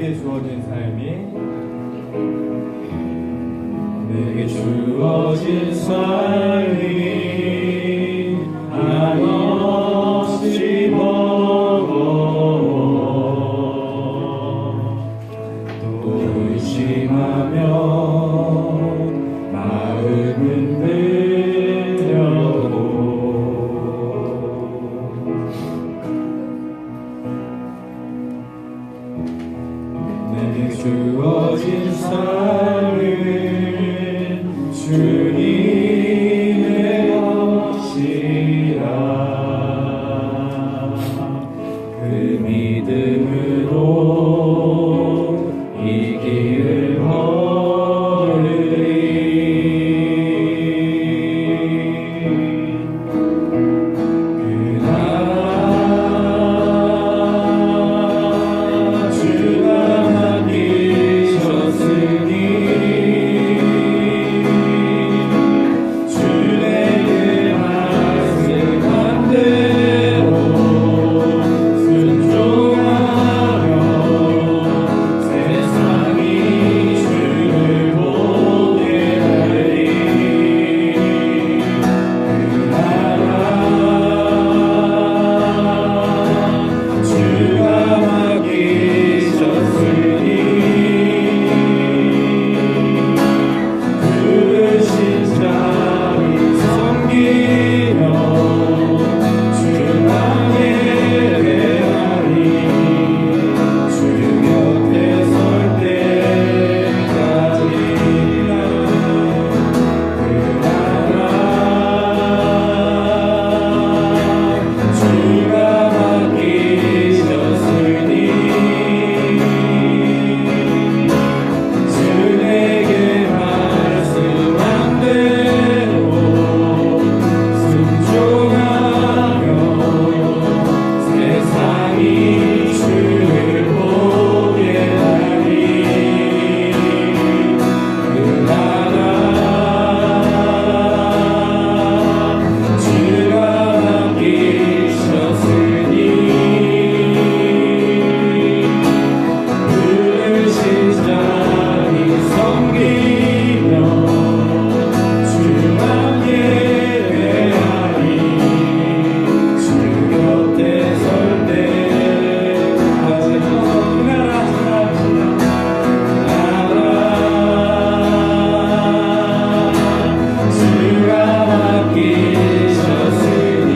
내게 주어진 삶이 내게 주어진 삶이 한없이 버거워 또 의심하며 마음은 들려도 내게 주어진 삶은 주님의 것이라 그 믿음으로 이 길을 걸으리 그날 주가 맡기셨으니 주에게 말씀한 대로 순종하며 세상이 주를 보게 하리 그날아 주가 맡기셨으니 부르신 자를 섬기며 주만 예배하리 주 곁에 설 때까지 그날아 주가 맡기셨으니 주에게 말씀한 대로 순종하며 세상이 주를 보게 하리 그날아 주가 맡기셨으니 부르신 자니 섬기며 주만 예배하리 주 곁에 설 때까지 그날아 주가 맡기셨으니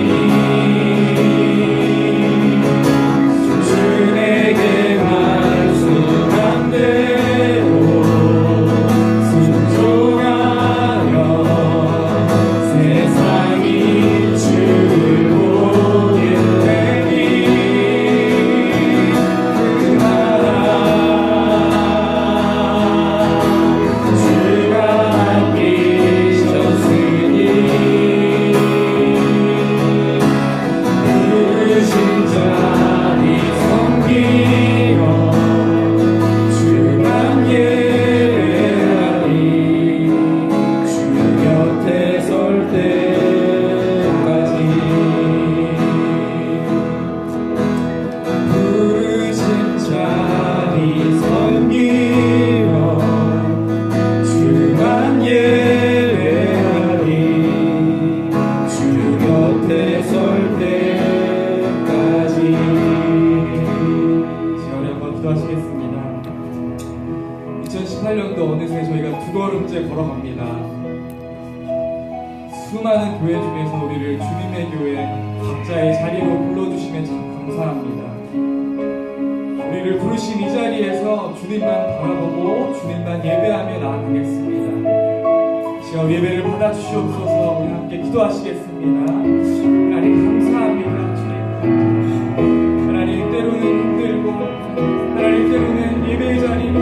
주에게 말씀한 대로 순종하며 세상이 주를 보게 되니 그날아 주가 맡기셨으니 부르신 자니 섬기며 주만 예배하리 주 곁에 설 때까지 부르신 자니 섬기며 주만 예배하리 주 곁에 설 때까지 시간에 한번 기도하시겠습니다. 2018년도 어느새 저희가 두 걸음째 걸어갑니다. 수많은 교회 중에서 우리를 주님의 교회 각자의 자리로 불러주시면 참 감사합니다. 우리를 부르신 이 자리에서 주님만 바라보고 주님만 예배하며 나아가겠습니다. 시간 예배를 받아주시옵소서. 우리 함께 기도하시겠습니다. 하나님 감사합니다. 주님 하나님 때로는 힘들고 하나님 때로는 예배의 자리로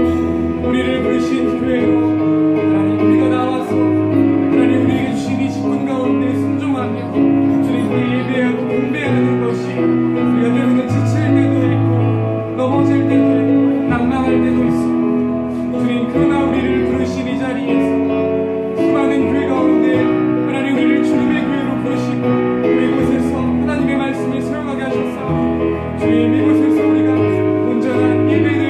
우리를 부르신 교회로 하나님 우리가 나와서 하나님 우리에게 주신 이 직분 가운데 순종하며 주님께 예배하고 경배하는 것이 우리가 때로는 지칠 때도 있고 넘어질 때도 있고 낙망할 때도 있습니다. 주님 그러나 우리를 부르신 이 자리에서 수많은 교회 가운데 하나님 우리를 주님의 교회로 부르시고 이곳에서 하나님의 말씀을 사용하게 하셨사오니 주님 이곳에서 우리가 온전한 예배를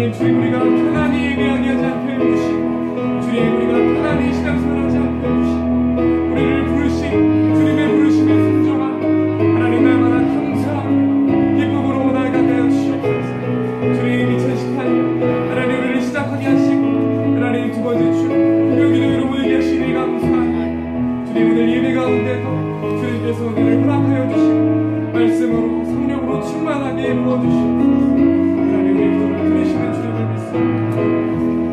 하나님 주님 우리가 편안히 예배하게 하지 않게 해주시고 주님 우리가 편안히 신앙생활하지 않게 해주시고 우리를 부르신 주님의 부르심에 순종한 하나님 날마다 감사하며 기쁨으로 나아가게 하여 주시옵소서. 주님 2018년 하나님 우리를 시작하게 하시고 하나님 두 번째 주 금요일로 모이게 하시니 감사하니 주님 오늘 예배 가운데도 주님께서 우리를 허락하여 주시고 말씀으로 성령으로 충만하게 부어주시옵소서. 하나님 우리 기도를 들으시는 주님을 믿습니다.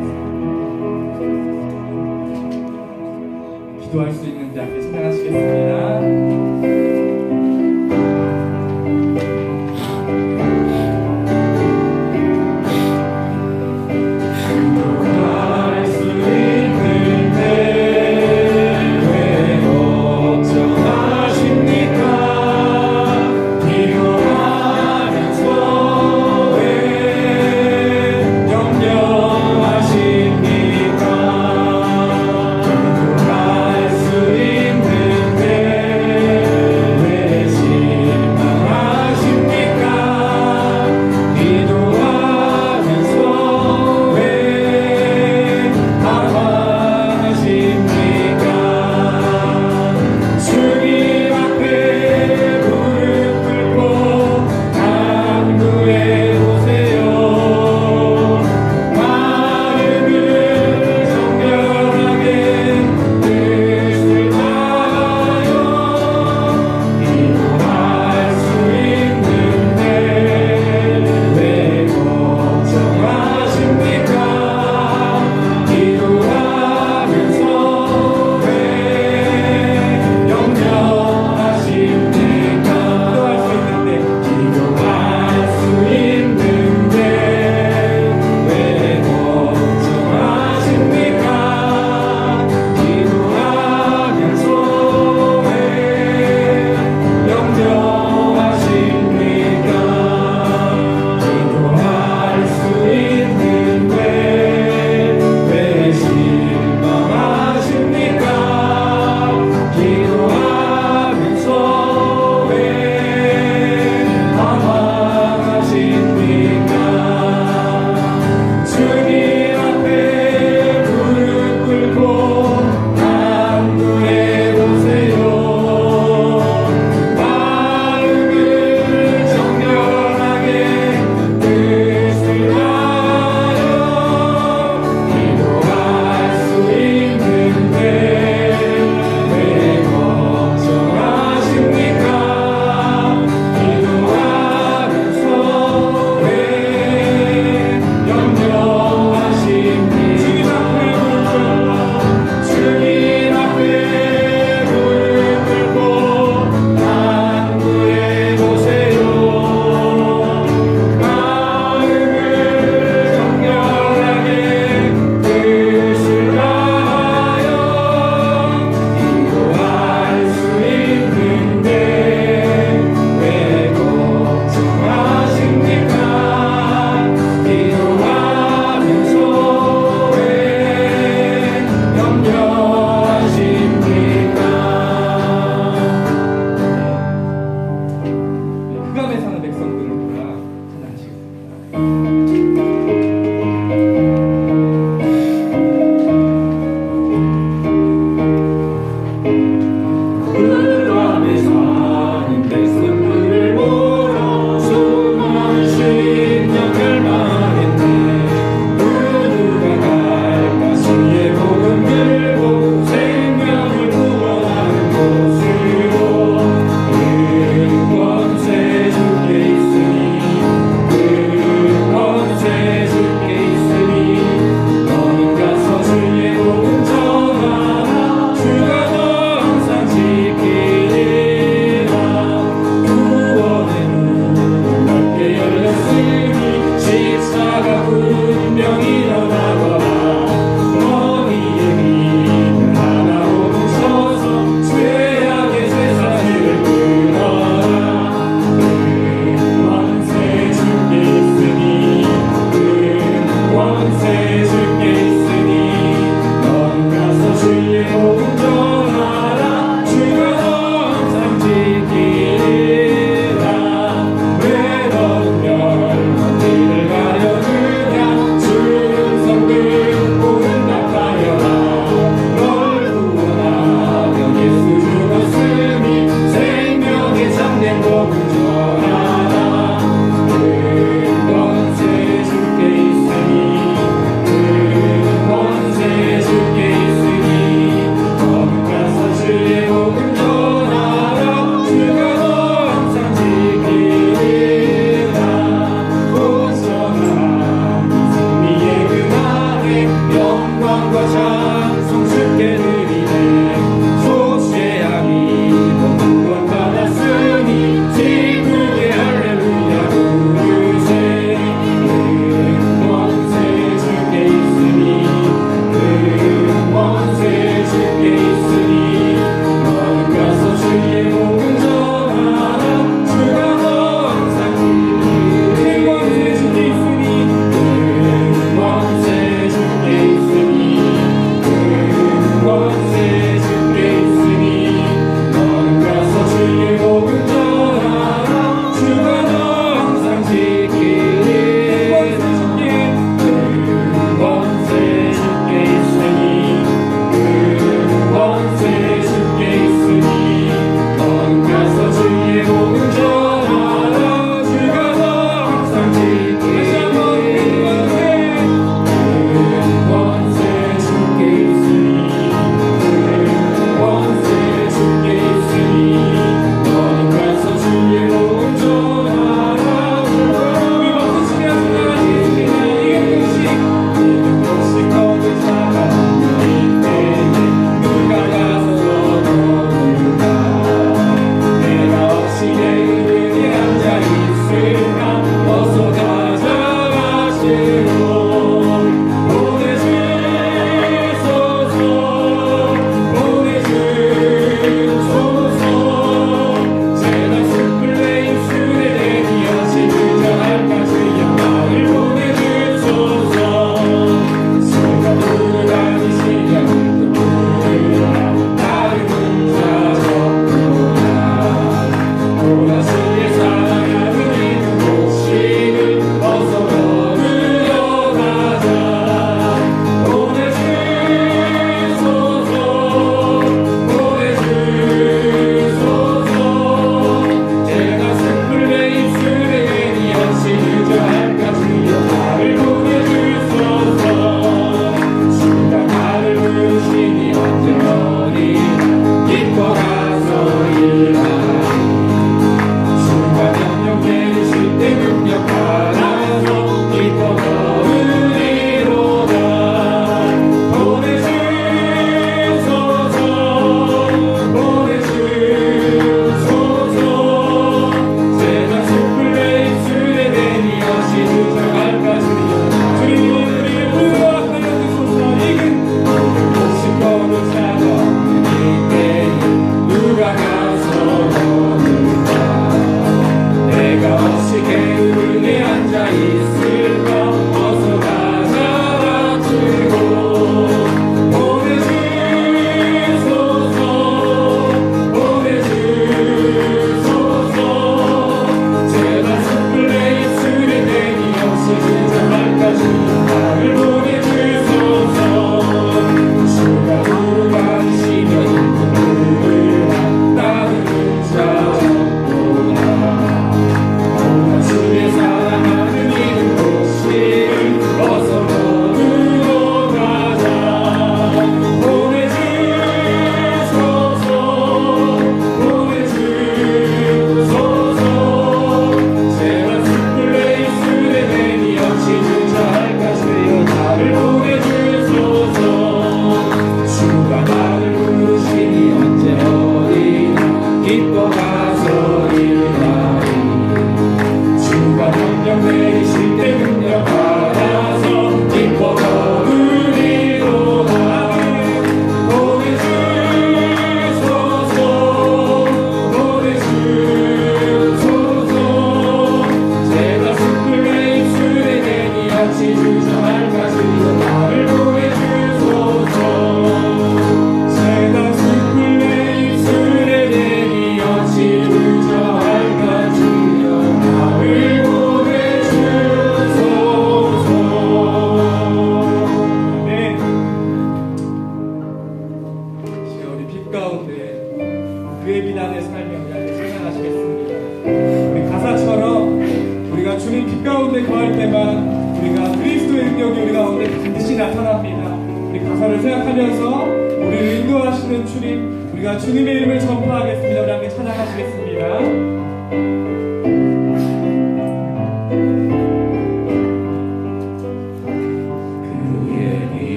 나타납니다. 우리 가사를 생각하면서 우리를 인도하시는 주님, 우리가 주님의 이름을 전파하겠습니다. 우리 함께 찬양하시겠습니다.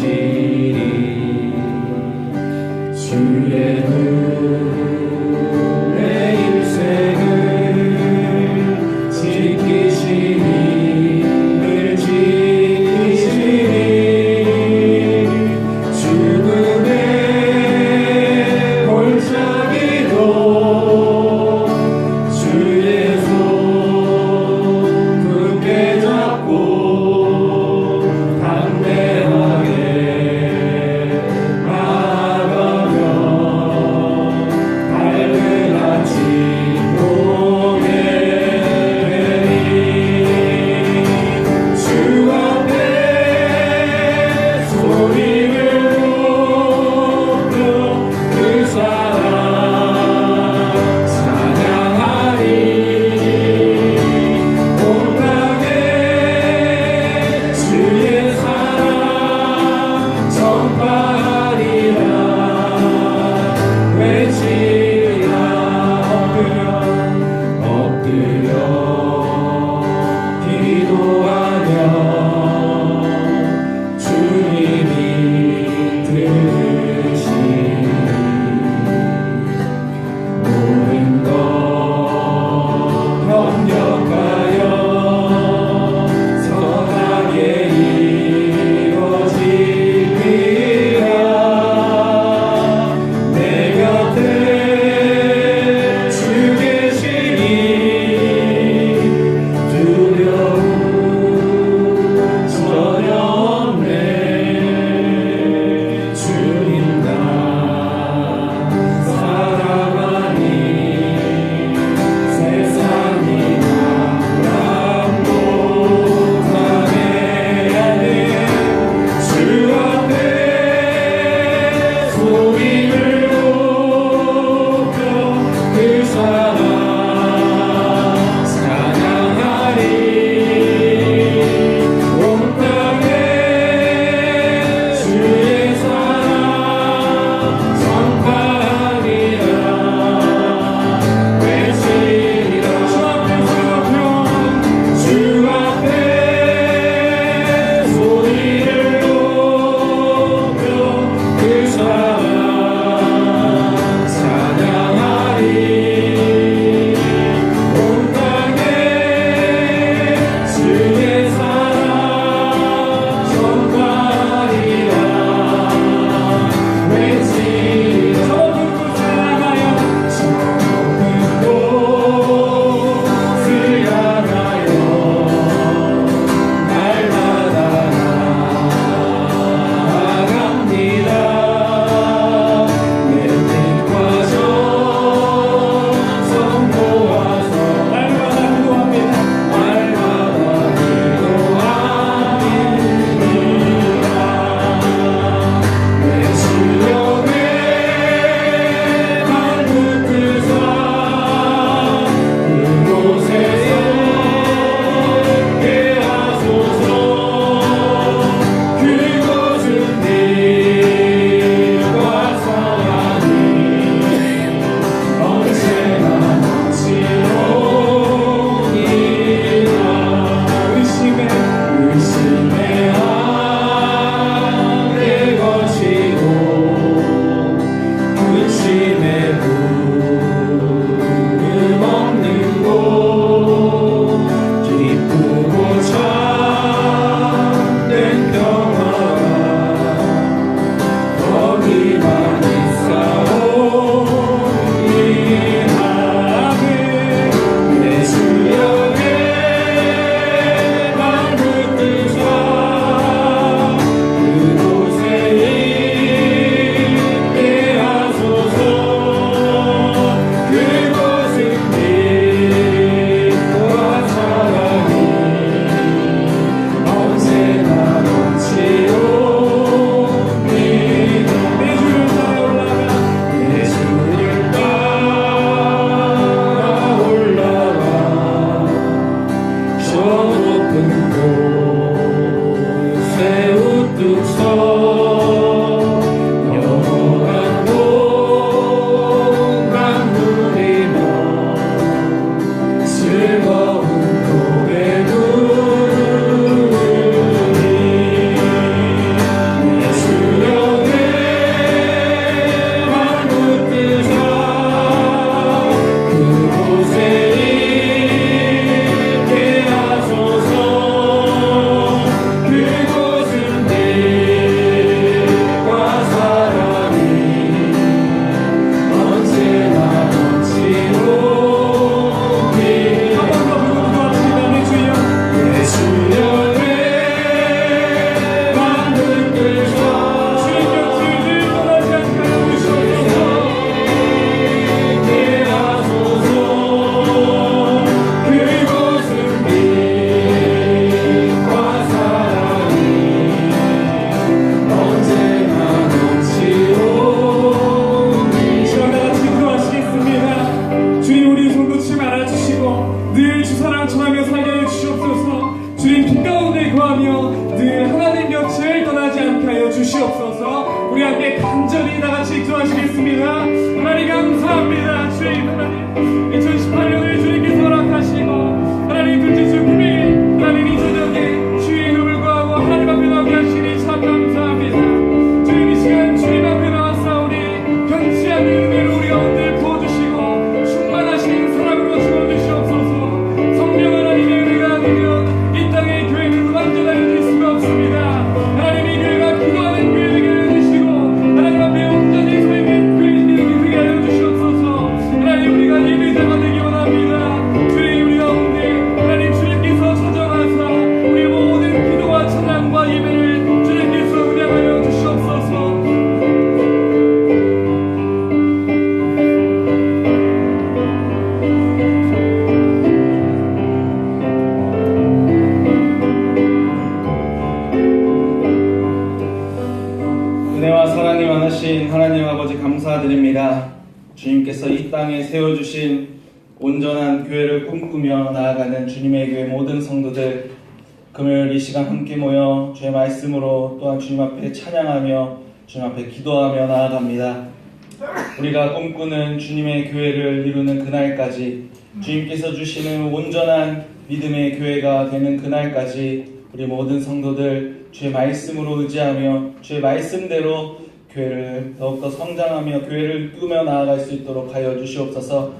인도하시리 주의 눈에 일생을 지키시니 늘 지키시니 땅에 세워주신 온전한 교회를 꿈꾸며 나아가는 주님의 교회 모든 성도들, 금요일 이 시간 함께 모여 주의 말씀으로 또한 주님 앞에 찬양하며 주님 앞에 기도하며 나아갑니다. 우리가 꿈꾸는 주님의 교회를 이루는 그날까지, 주님께서 주시는 온전한 믿음의 교회가 되는 그날까지 우리 모든 성도들 주의 말씀으로 의지하며 주의 말씀대로 교회를 더욱더 성장하며 교회를 꾸며 나아갈 수 있도록 하여 주시옵소서.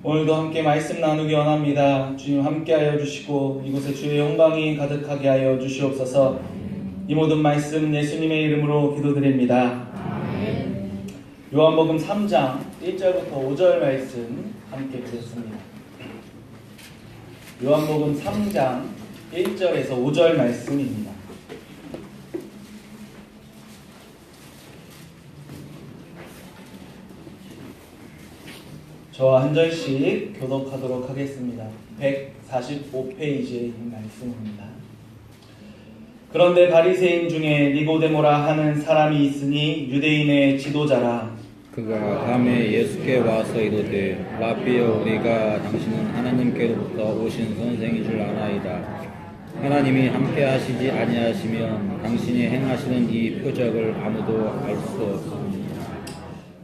오늘도 함께 말씀 나누기 원합니다. 주님 함께하여 주시고 이곳에 주의 영광이 가득하게 하여 주시옵소서. 이 모든 말씀 예수님의 이름으로 기도드립니다. 요한복음 3장 1절부터 5절 말씀 함께 보겠습니다. 요한복음 3장 1절에서 5절 말씀입니다. 저와 한 절씩 교독하도록 하겠습니다. 145페이지에 있는 말씀입니다. 그런데 바리새인 중에 니고데모라 하는 사람이 있으니 유대인의 지도자라. 그가 밤에 예수께 와서 이르되 라비여, 우리가 당신은 하나님께로부터 오신 선생인 줄 아나이다. 하나님이 함께 하시지 아니하시면 당신이 행하시는 이 표적을 아무도 알 수 없습니다.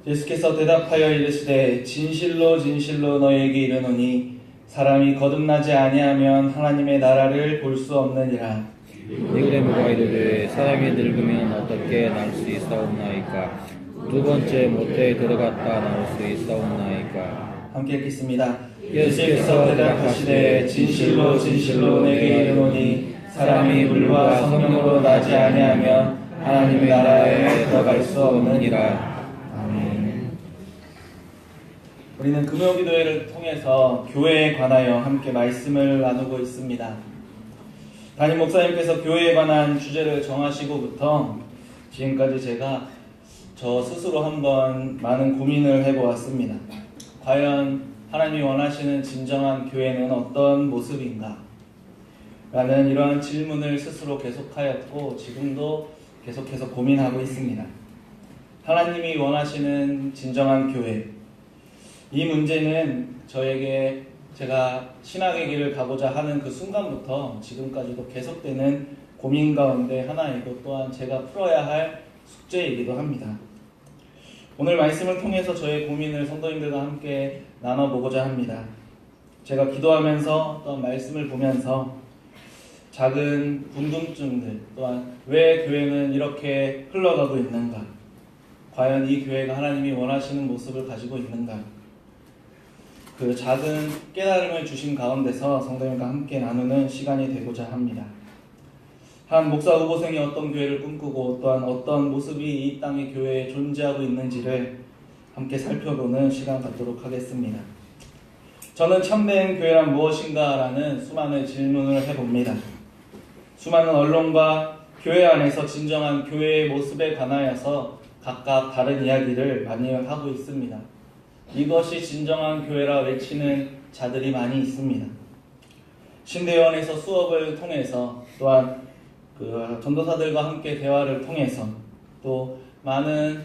예수께서 대답하여 이르시되 진실로 진실로 너희에게 이르노니 사람이 거듭나지 아니하면 하나님의 나라를 볼 수 없느니라. 니고데모가 이르되 사람이 늙으면 어떻게 날 수 있사옵나이까? 두 번째 모태에 들어갔다 나올 수 있사옵나이까? 함께 읽겠습니다. 예수께서 대답하시되 진실로 진실로 내게 이르노니 사람이 물과 성령으로 나지 아니하면 하나님의 나라에 들어갈 수 없느니라. 우리는 금요기도회를 통해서 교회에 관하여 함께 말씀을 나누고 있습니다. 담임 목사님께서 교회에 관한 주제를 정하시고부터 지금까지 제가 저 스스로 한번 많은 고민을 해보았습니다. 과연 하나님이 원하시는 진정한 교회는 어떤 모습인가? 라는 이러한 질문을 스스로 계속하였고 지금도 계속해서 고민하고 있습니다. 하나님이 원하시는 진정한 교회, 이 문제는 저에게 제가 신학의 길을 가고자 하는 그 순간부터 지금까지도 계속되는 고민 가운데 하나이고 또한 제가 풀어야 할 숙제이기도 합니다. 오늘 말씀을 통해서 저의 고민을 성도님들과 함께 나눠보고자 합니다. 제가 기도하면서 또한 말씀을 보면서 작은 궁금증들, 또한 왜 교회는 이렇게 흘러가고 있는가? 과연 이 교회가 하나님이 원하시는 모습을 가지고 있는가? 그 작은 깨달음을 주신 가운데서 성도님과 함께 나누는 시간이 되고자 합니다. 한 목사 후보생이 어떤 교회를 꿈꾸고 또한 어떤 모습이 이 땅의 교회에 존재하고 있는지를 함께 살펴보는 시간 갖도록 하겠습니다. 저는 참된 교회란 무엇인가 라는 수많은 질문을 해봅니다. 수많은 언론과 교회 안에서 진정한 교회의 모습에 관하여서 각각 다른 이야기를 많이 하고 있습니다. 이것이 진정한 교회라 외치는 자들이 많이 있습니다. 신대원에서 수업을 통해서 또한 그 전도사들과 함께 대화를 통해서 또 많은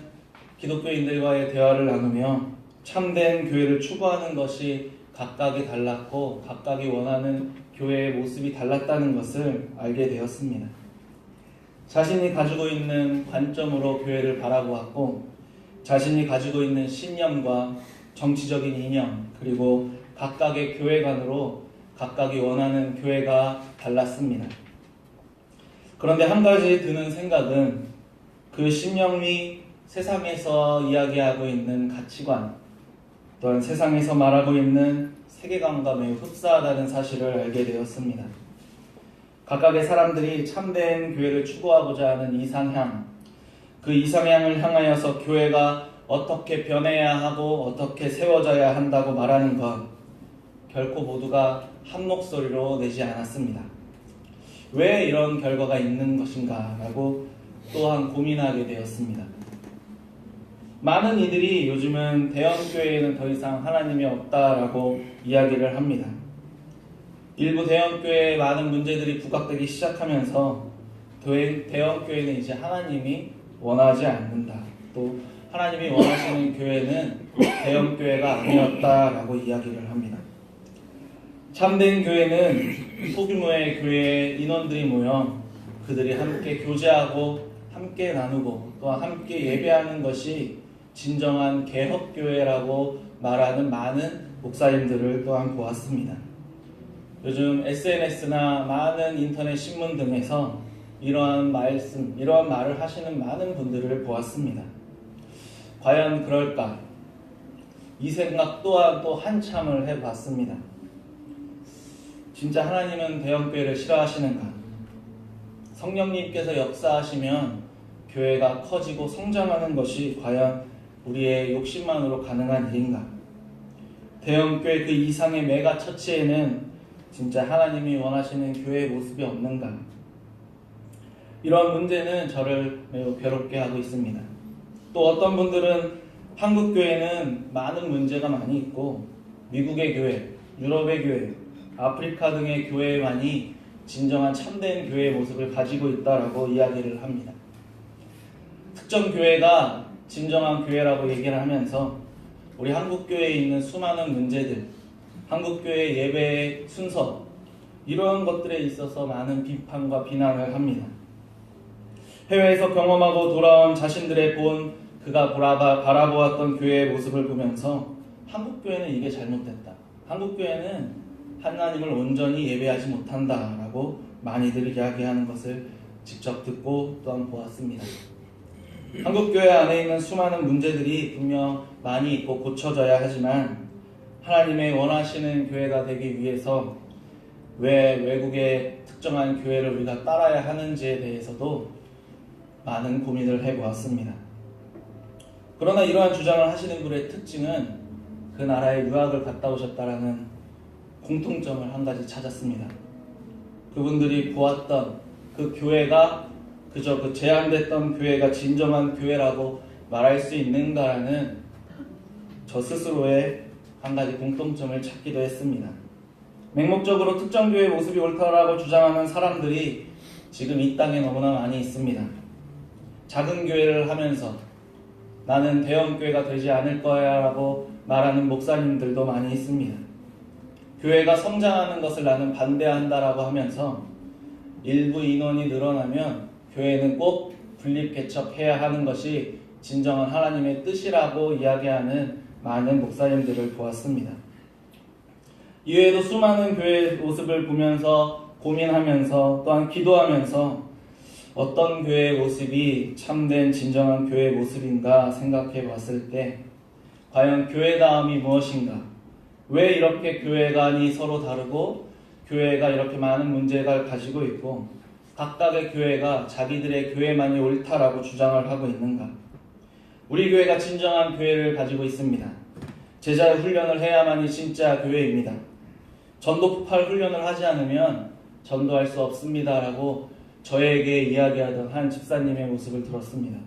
기독교인들과의 대화를 나누며 참된 교회를 추구하는 것이 각각이 달랐고 각각이 원하는 교회의 모습이 달랐다는 것을 알게 되었습니다. 자신이 가지고 있는 관점으로 교회를 바라보았고 자신이 가지고 있는 신념과 정치적인 이념 그리고 각각의 교회관으로 각각이 원하는 교회가 달랐습니다. 그런데 한 가지 드는 생각은 그 신념이 세상에서 이야기하고 있는 가치관 또한 세상에서 말하고 있는 세계관과 매우 흡사하다는 사실을 알게 되었습니다. 각각의 사람들이 참된 교회를 추구하고자 하는 이상향, 그 이상향을 향하여서 교회가 어떻게 변해야 하고 어떻게 세워져야 한다고 말하는 것 결코 모두가 한 목소리로 내지 않았습니다. 왜 이런 결과가 있는 것인가 라고 또한 고민하게 되었습니다. 많은 이들이 요즘은 대형교회에는 더 이상 하나님이 없다라고 이야기를 합니다. 일부 대형교회에 많은 문제들이 부각되기 시작하면서 대형교회는 이제 하나님이 원하지 않는다. 또 하나님이 원하시는 교회는 대형 교회가 아니었다라고 이야기를 합니다. 참된 교회는 소규모의 교회 인원들이 모여 그들이 함께 교제하고 함께 나누고 또한 함께 예배하는 것이 진정한 개혁교회라고 말하는 많은 목사님들을 또한 보았습니다. 요즘 SNS나 많은 인터넷 신문 등에서 이러한 말을 하시는 많은 분들을 보았습니다. 과연 그럴까? 이 생각 또한 또 한참을 해봤습니다. 진짜 하나님은 대형교회를 싫어하시는가? 성령님께서 역사하시면 교회가 커지고 성장하는 것이 과연 우리의 욕심만으로 가능한 일인가? 대형교회 그 이상의 메가 처치에는 진짜 하나님이 원하시는 교회의 모습이 없는가? 이런 문제는 저를 매우 괴롭게 하고 있습니다. 또 어떤 분들은 한국 교회는 많은 문제가 많이 있고 미국의 교회, 유럽의 교회, 아프리카 등의 교회만이 진정한 참된 교회의 모습을 가지고 있다라고 이야기를 합니다. 특정 교회가 진정한 교회라고 얘기를 하면서 우리 한국 교회에 있는 수많은 문제들, 한국 교회 예배의 순서 이러한 것들에 있어서 많은 비판과 비난을 합니다. 해외에서 경험하고 돌아온 자신들의 그가 바라보았던 교회의 모습을 보면서 한국 교회는 이게 잘못됐다. 한국 교회는 하나님을 온전히 예배하지 못한다라고 많이들 이야기하는 것을 직접 듣고 또한 보았습니다. 한국 교회 안에 있는 수많은 문제들이 분명 많이 있고 고쳐져야 하지만 하나님의 원하시는 교회가 되기 위해서 왜 외국의 특정한 교회를 우리가 따라야 하는지에 대해서도 많은 고민을 해보았습니다. 그러나 이러한 주장을 하시는 분의 특징은 그 나라에 유학을 갔다 오셨다라는 공통점을 한 가지 찾았습니다. 그분들이 보았던 그 교회가 그저 그 제한됐던 교회가 진정한 교회라고 말할 수 있는가라는 저 스스로의 한 가지 공통점을 찾기도 했습니다. 맹목적으로 특정 교회의 모습이 옳다라고 주장하는 사람들이 지금 이 땅에 너무나 많이 있습니다. 작은 교회를 하면서 나는 대형 교회가 되지 않을 거야 라고 말하는 목사님들도 많이 있습니다. 교회가 성장하는 것을 나는 반대한다라고 하면서 일부 인원이 늘어나면 교회는 꼭 분립개척해야 하는 것이 진정한 하나님의 뜻이라고 이야기하는 많은 목사님들을 보았습니다. 이외에도 수많은 교회의 모습을 보면서 고민하면서 또한 기도하면서 어떤 교회의 모습이 참된 진정한 교회의 모습인가 생각해 봤을 때 과연 교회다움이 무엇인가? 왜 이렇게 교회관이 서로 다르고 교회가 이렇게 많은 문제를 가지고 있고 각각의 교회가 자기들의 교회만이 옳다라고 주장을 하고 있는가? 우리 교회가 진정한 교회를 가지고 있습니다. 제자 훈련을 해야만이 진짜 교회입니다. 전도 폭발 훈련을 하지 않으면 전도할 수 없습니다라고 저에게 이야기하던 한 집사님의 모습을 들었습니다.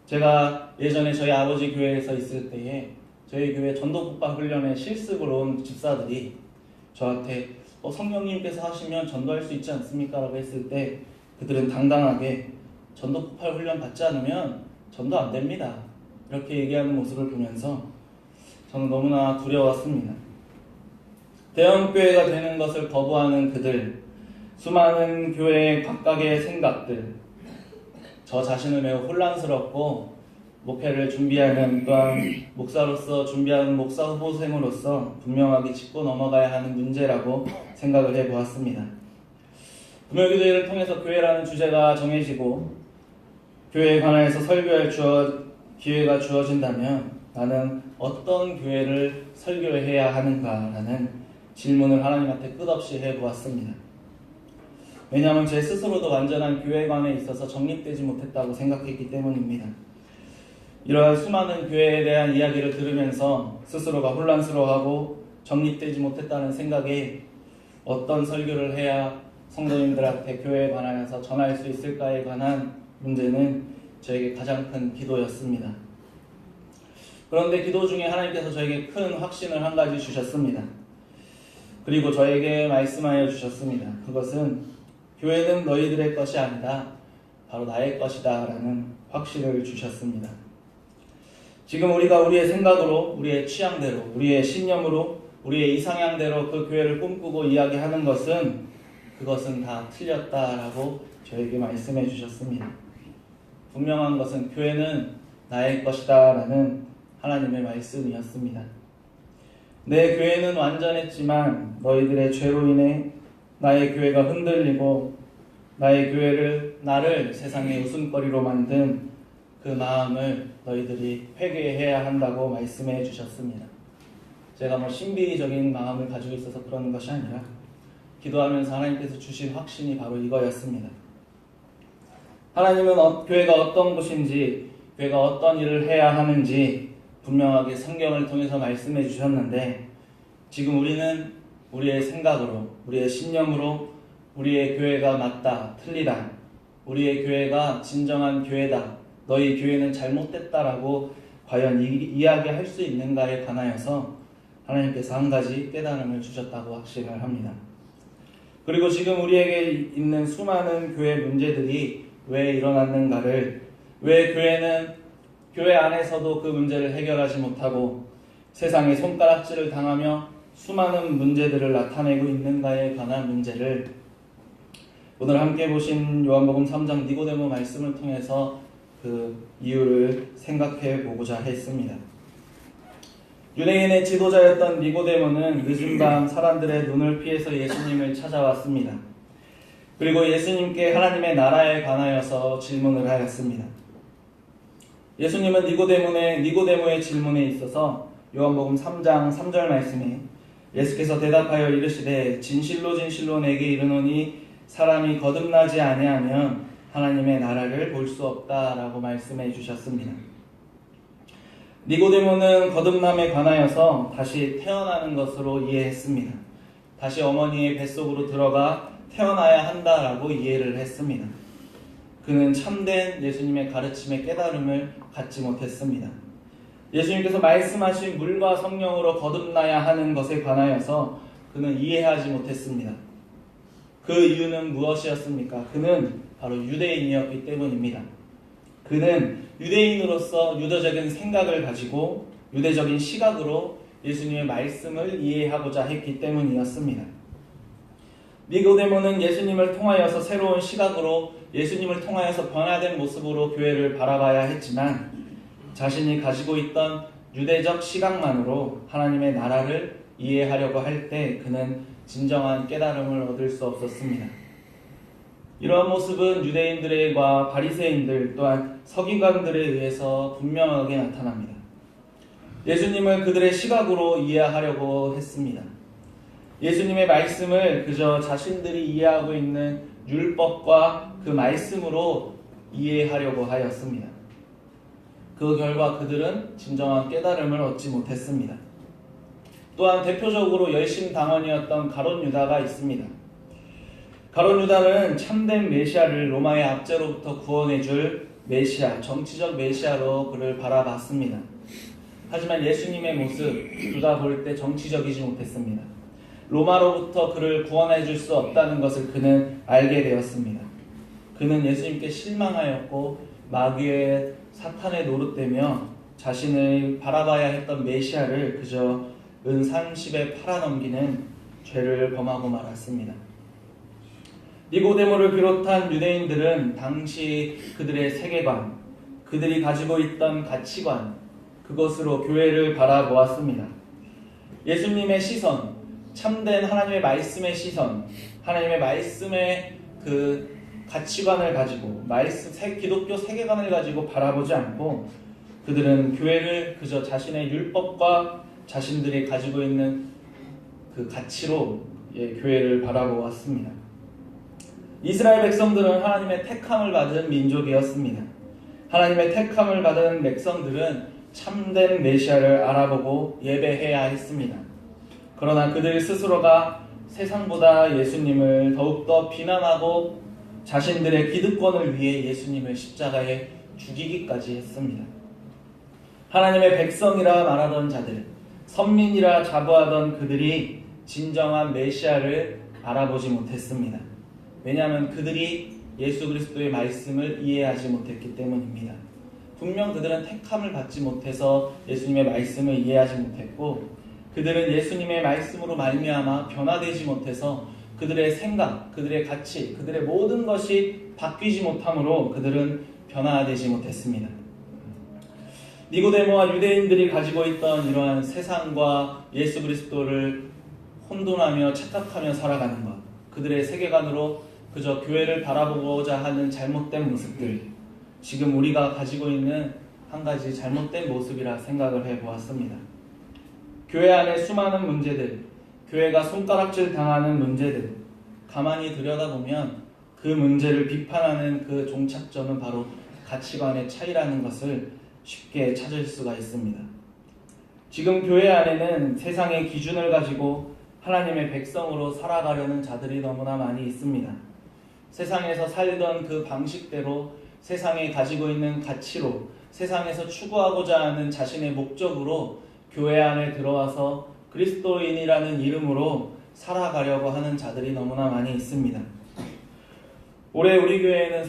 제가 예전에 저희 아버지 교회에서 있을 때에 저희 교회 전도 폭발 훈련에 실습으로 온 집사들이 저한테 성령님께서 하시면 전도할 수 있지 않습니까? 라고 했을 때 그들은 당당하게 전도 폭발 훈련 받지 않으면 전도 안 됩니다. 이렇게 얘기하는 모습을 보면서 저는 너무나 두려웠습니다. 대형교회가 되는 것을 거부하는 그들, 수많은 교회의 각각의 생각들, 저 자신을 매우 혼란스럽고 목회를 준비하는 또한 목사로서 준비하는 목사 후보생으로서 분명하게 짚고 넘어가야 하는 문제라고 생각을 해보았습니다. 금요기도회를 통해서 교회라는 주제가 정해지고 교회에 관해서 설교할 기회가 주어진다면 나는 어떤 교회를 설교해야 하는가라는 질문을 하나님한테 끝없이 해보았습니다. 왜냐하면 제 스스로도 완전한 교회관에 있어서 정립되지 못했다고 생각했기 때문입니다. 이러한 수많은 교회에 대한 이야기를 들으면서 스스로가 혼란스러워하고 정립되지 못했다는 생각에 어떤 설교를 해야 성도님들한테 교회에 관하여서 전할 수 있을까에 관한 문제는 저에게 가장 큰 기도였습니다. 그런데 기도 중에 하나님께서 저에게 큰 확신을 한 가지 주셨습니다. 그리고 저에게 말씀하여 주셨습니다. 그것은 교회는 너희들의 것이 아니다. 바로 나의 것이다 라는 확신을 주셨습니다. 지금 우리가 우리의 생각으로, 우리의 취향대로, 우리의 신념으로, 우리의 이상향대로 그 교회를 꿈꾸고 이야기하는 그것은 다 틀렸다라고 저에게 말씀해 주셨습니다. 분명한 것은 교회는 나의 것이다 라는 하나님의 말씀이었습니다. 내 교회는 완전했지만 너희들의 죄로 인해 나의 교회가 흔들리고 나를 세상의 웃음거리로 만든 그 마음을 너희들이 회개해야 한다고 말씀해 주셨습니다. 제가 신비적인 마음을 가지고 있어서 그러는 것이 아니라 기도하면서 하나님께서 주신 확신이 바로 이거였습니다. 하나님은 교회가 어떤 곳인지, 교회가 어떤 일을 해야 하는지 분명하게 성경을 통해서 말씀해 주셨는데, 지금 우리는 우리의 생각으로, 우리의 신념으로 우리의 교회가 맞다, 틀리다, 우리의 교회가 진정한 교회다, 너희 교회는 잘못됐다라고 과연 이야기할 수 있는가에 관하여서 하나님께서 한 가지 깨달음을 주셨다고 확신을 합니다. 그리고 지금 우리에게 있는 수많은 교회 문제들이 왜 일어났는가를, 왜 교회는 교회 안에서도 그 문제를 해결하지 못하고 세상에 손가락질을 당하며 수많은 문제들을 나타내고 있는가에 관한 문제를 오늘 함께 보신 요한복음 3장 니고데모 말씀을 통해서 그 이유를 생각해 보고자 했습니다. 유대인의 지도자였던 니고데모는 늦은 밤 사람들의 눈을 피해서 예수님을 찾아왔습니다. 그리고 예수님께 하나님의 나라에 관하여서 질문을 하였습니다. 예수님은 니고데모의 질문에 있어서 요한복음 3장 3절 말씀에 예수께서 대답하여 이르시되 진실로 진실로 내게 이르노니 사람이 거듭나지 아니하면 하나님의 나라를 볼 수 없다라고 말씀해 주셨습니다. 니고데모는 거듭남에 관하여서 다시 태어나는 것으로 이해했습니다. 다시 어머니의 뱃속으로 들어가 태어나야 한다라고 이해를 했습니다. 그는 참된 예수님의 가르침의 깨달음을 갖지 못했습니다. 예수님께서 말씀하신 물과 성령으로 거듭나야 하는 것에 관하여서 그는 이해하지 못했습니다. 그 이유는 무엇이었습니까? 그는 바로 유대인이었기 때문입니다. 그는 유대인으로서 유대적인 생각을 가지고 유대적인 시각으로 예수님의 말씀을 이해하고자 했기 때문이었습니다. 니고데모는 예수님을 통하여서 새로운 시각으로, 예수님을 통하여서 변화된 모습으로 교회를 바라봐야 했지만 자신이 가지고 있던 유대적 시각만으로 하나님의 나라를 이해하려고 할 때 그는 진정한 깨달음을 얻을 수 없었습니다. 이러한 모습은 유대인들과 바리새인들 또한 서기관들에 의해서 분명하게 나타납니다. 예수님을 그들의 시각으로 이해하려고 했습니다. 예수님의 말씀을 그저 자신들이 이해하고 있는 율법과 그 말씀으로 이해하려고 하였습니다. 그 결과 그들은 진정한 깨달음을 얻지 못했습니다. 또한 대표적으로 열심당원이었던 가룟 유다가 있습니다. 가룟 유다는 참된 메시아를 로마의 압제로부터 구원해줄 메시아, 정치적 메시아로 그를 바라봤습니다. 하지만 예수님의 모습, 유다 볼 때 정치적이지 못했습니다. 로마로부터 그를 구원해줄 수 없다는 것을 그는 알게 되었습니다. 그는 예수님께 실망하였고 마귀의 사탄에 노릇되며 자신을 바라봐야 했던 메시아를 그저 은 30에 팔아넘기는 죄를 범하고 말았습니다. 니고데모를 비롯한 유대인들은 당시 그들의 세계관, 그들이 가지고 있던 가치관, 그것으로 교회를 바라보았습니다. 예수님의 시선, 참된 하나님의 말씀의 시선, 하나님의 말씀의 그 가치관을 가지고 기독교 세계관을 가지고 바라보지 않고 그들은 교회를 그저 자신의 율법과 자신들이 가지고 있는 그 가치로 교회를 바라보았습니다. 이스라엘 백성들은 하나님의 택함을 받은 민족이었습니다. 하나님의 택함을 받은 백성들은 참된 메시아를 알아보고 예배해야 했습니다. 그러나 그들 스스로가 세상보다 예수님을 더욱더 비난하고 자신들의 기득권을 위해 예수님을 십자가에 죽이기까지 했습니다. 하나님의 백성이라 말하던 자들, 선민이라 자부하던 그들이 진정한 메시아를 알아보지 못했습니다. 왜냐하면 그들이 예수 그리스도의 말씀을 이해하지 못했기 때문입니다. 분명 그들은 택함을 받지 못해서 예수님의 말씀을 이해하지 못했고, 그들은 예수님의 말씀으로 말미암아 변화되지 못해서 그들의 생각, 그들의 가치, 그들의 모든 것이 바뀌지 못함으로 그들은 변화되지 못했습니다. 니고데모와 유대인들이 가지고 있던 이러한 세상과 예수 그리스도를 혼돈하며 착각하며 살아가는 것, 그들의 세계관으로 그저 교회를 바라보고자 하는 잘못된 모습들, 지금 우리가 가지고 있는 한 가지 잘못된 모습이라 생각을 해보았습니다. 교회 안에 수많은 문제들, 교회가 손가락질 당하는 문제들, 가만히 들여다보면 그 문제를 비판하는 그 종착점은 바로 가치관의 차이라는 것을 쉽게 찾을 수가 있습니다. 지금 교회 안에는 세상의 기준을 가지고 하나님의 백성으로 살아가려는 자들이 너무나 많이 있습니다. 세상에서 살던 그 방식대로, 세상에 가지고 있는 가치로, 세상에서 추구하고자 하는 자신의 목적으로 교회 안에 들어와서 그리스도인이라는 이름으로 살아가려고 하는 자들이 너무나 많이 있습니다. 올해 우리 교회에는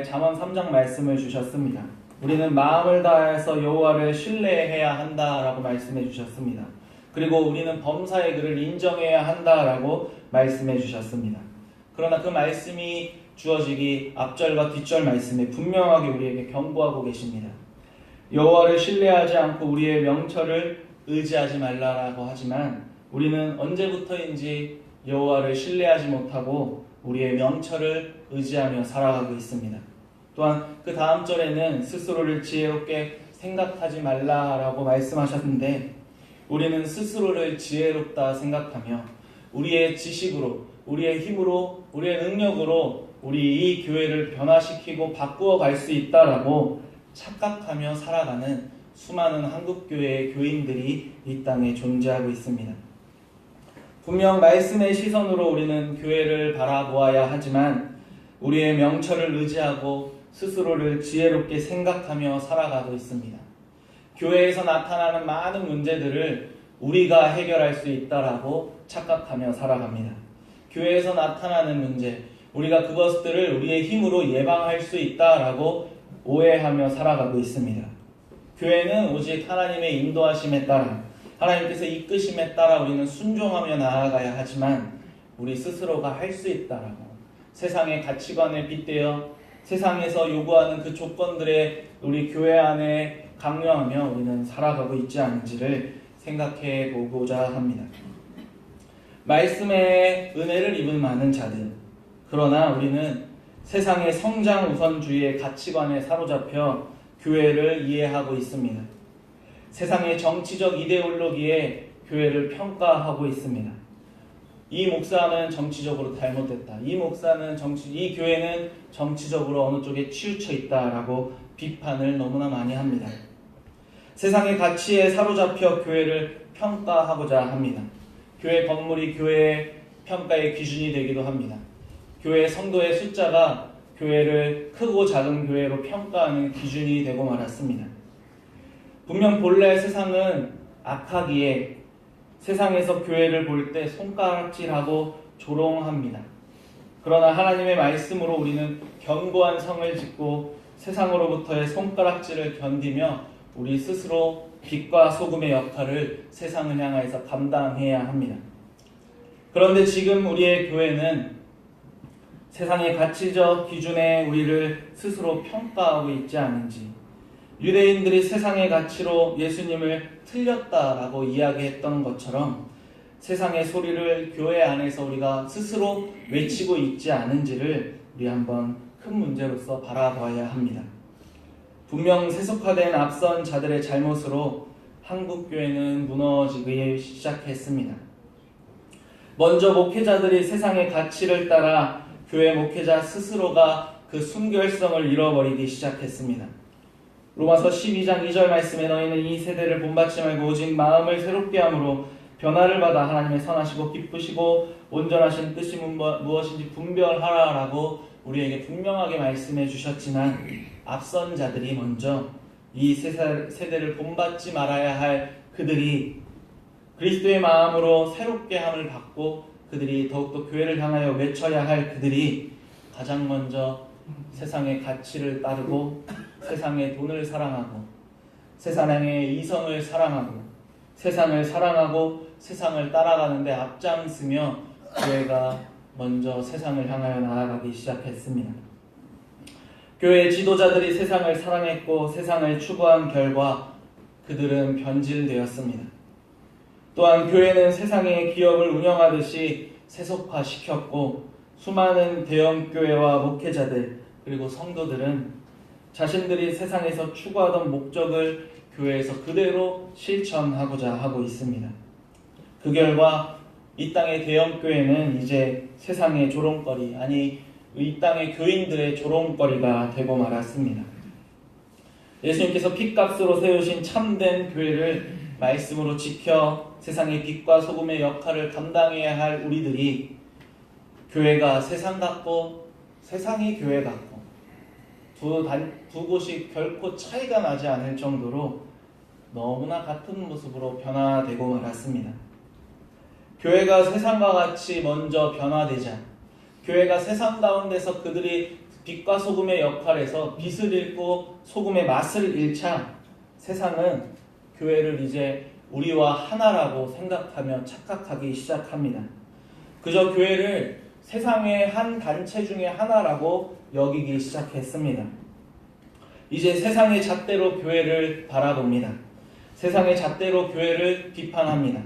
잠언 3장 말씀을 주셨습니다. 우리는 마음을 다해서 여호와를 신뢰해야 한다라고 말씀해 주셨습니다. 그리고 우리는 범사의 그를 인정해야 한다라고 말씀해 주셨습니다. 그러나 그 말씀이 주어지기 앞절과 뒷절 말씀에 분명하게 우리에게 경고하고 계십니다. 여호와를 신뢰하지 않고 우리의 명철을 의지하지 말라라고 하지만 우리는 언제부터인지 여호와를 신뢰하지 못하고 우리의 명철을 의지하며 살아가고 있습니다. 또한 그 다음 절에는 스스로를 지혜롭게 생각하지 말라라고 말씀하셨는데, 우리는 스스로를 지혜롭다 생각하며 우리의 지식으로, 우리의 힘으로, 우리의 능력으로 우리 이 교회를 변화시키고 바꾸어 갈 수 있다라고 착각하며 살아가는 수많은 한국교회의 교인들이 이 땅에 존재하고 있습니다. 분명 말씀의 시선으로 우리는 교회를 바라보아야 하지만 우리의 명철을 의지하고 스스로를 지혜롭게 생각하며 살아가고 있습니다. 교회에서 나타나는 많은 문제들을 우리가 해결할 수 있다라고 착각하며 살아갑니다. 교회에서 나타나는 문제, 우리가 그것들을 우리의 힘으로 예방할 수 있다라고 오해하며 살아가고 있습니다. 교회는 오직 하나님의 인도하심에 따라, 하나님께서 이끄심에 따라 우리는 순종하며 나아가야 하지만 우리 스스로가 할 수 있다라고 세상의 가치관에 빗대어 세상에서 요구하는 그 조건들에 우리 교회 안에 강요하며 우리는 살아가고 있지 않은지를 생각해 보고자 합니다. 말씀의 은혜를 입은 많은 자들, 그러나 우리는 세상의 성장 우선주의의 가치관에 사로잡혀 교회를 이해하고 있습니다. 세상의 정치적 이데올로기에 교회를 평가하고 있습니다. 이 목사는 정치적으로 잘못됐다. 이 교회는 정치적으로 어느 쪽에 치우쳐 있다라고 비판을 너무나 많이 합니다. 세상의 가치에 사로잡혀 교회를 평가하고자 합니다. 교회 건물이 교회의 평가의 기준이 되기도 합니다. 교회 성도의 숫자가 교회를 크고 작은 교회로 평가하는 기준이 되고 말았습니다. 분명 본래 세상은 악하기에 세상에서 교회를 볼 때 손가락질하고 조롱합니다. 그러나 하나님의 말씀으로 우리는 견고한 성을 짓고 세상으로부터의 손가락질을 견디며 우리 스스로 빛과 소금의 역할을 세상을 향해서 감당해야 합니다. 그런데 지금 우리의 교회는 세상의 가치적 기준에 우리를 스스로 평가하고 있지 않은지, 유대인들이 세상의 가치로 예수님을 틀렸다라고 이야기했던 것처럼 세상의 소리를 교회 안에서 우리가 스스로 외치고 있지 않은지를 우리 한번 큰 문제로서 바라봐야 합니다. 분명 세속화된 앞선 자들의 잘못으로 한국교회는 무너지기 시작했습니다. 먼저 목회자들이 세상의 가치를 따라 교회 목회자 스스로가 그 순결성을 잃어버리기 시작했습니다. 로마서 12장 2절 말씀에 너희는 이 세대를 본받지 말고 오직 마음을 새롭게 함으로 변화를 받아 하나님의 선하시고 기쁘시고 온전하신 뜻이 무엇인지 분별하라라고 우리에게 분명하게 말씀해 주셨지만, 앞선 자들이 먼저 이 세대를 본받지 말아야 할 그들이 그리스도의 마음으로 새롭게 함을 받고 그들이 더욱더 교회를 향하여 외쳐야 할 그들이 가장 먼저 세상의 가치를 따르고 세상의 돈을 사랑하고 세상의 이성을 사랑하고 세상을 사랑하고 세상을 따라가는데 앞장서며 교회가 먼저 세상을 향하여 나아가기 시작했습니다. 교회 지도자들이 세상을 사랑했고 세상을 추구한 결과 그들은 변질되었습니다. 또한 교회는 세상의 기업을 운영하듯이 세속화시켰고 수많은 대형교회와 목회자들 그리고 성도들은 자신들이 세상에서 추구하던 목적을 교회에서 그대로 실천하고자 하고 있습니다. 그 결과 이 땅의 대형교회는 이제 세상의 조롱거리, 아니 이 땅의 교인들의 조롱거리가 되고 말았습니다. 예수님께서 핏값으로 세우신 참된 교회를 말씀으로 지켜 세상의 빛과 소금의 역할을 감당해야 할 우리들이 교회가 세상 같고 세상이 교회 같고 두 곳이 결코 차이가 나지 않을 정도로 너무나 같은 모습으로 변화되고 말았습니다. 교회가 세상과 같이 먼저 변화되자 교회가 세상 가운데서 그들이 빛과 소금의 역할에서 빛을 잃고 소금의 맛을 잃자 세상은 교회를 이제 우리와 하나라고 생각하며 착각하기 시작합니다. 그저 교회를 세상의 한 단체 중에 하나라고 여기기 시작했습니다. 이제 세상의 잣대로 교회를 바라봅니다. 세상의 잣대로 교회를 비판합니다.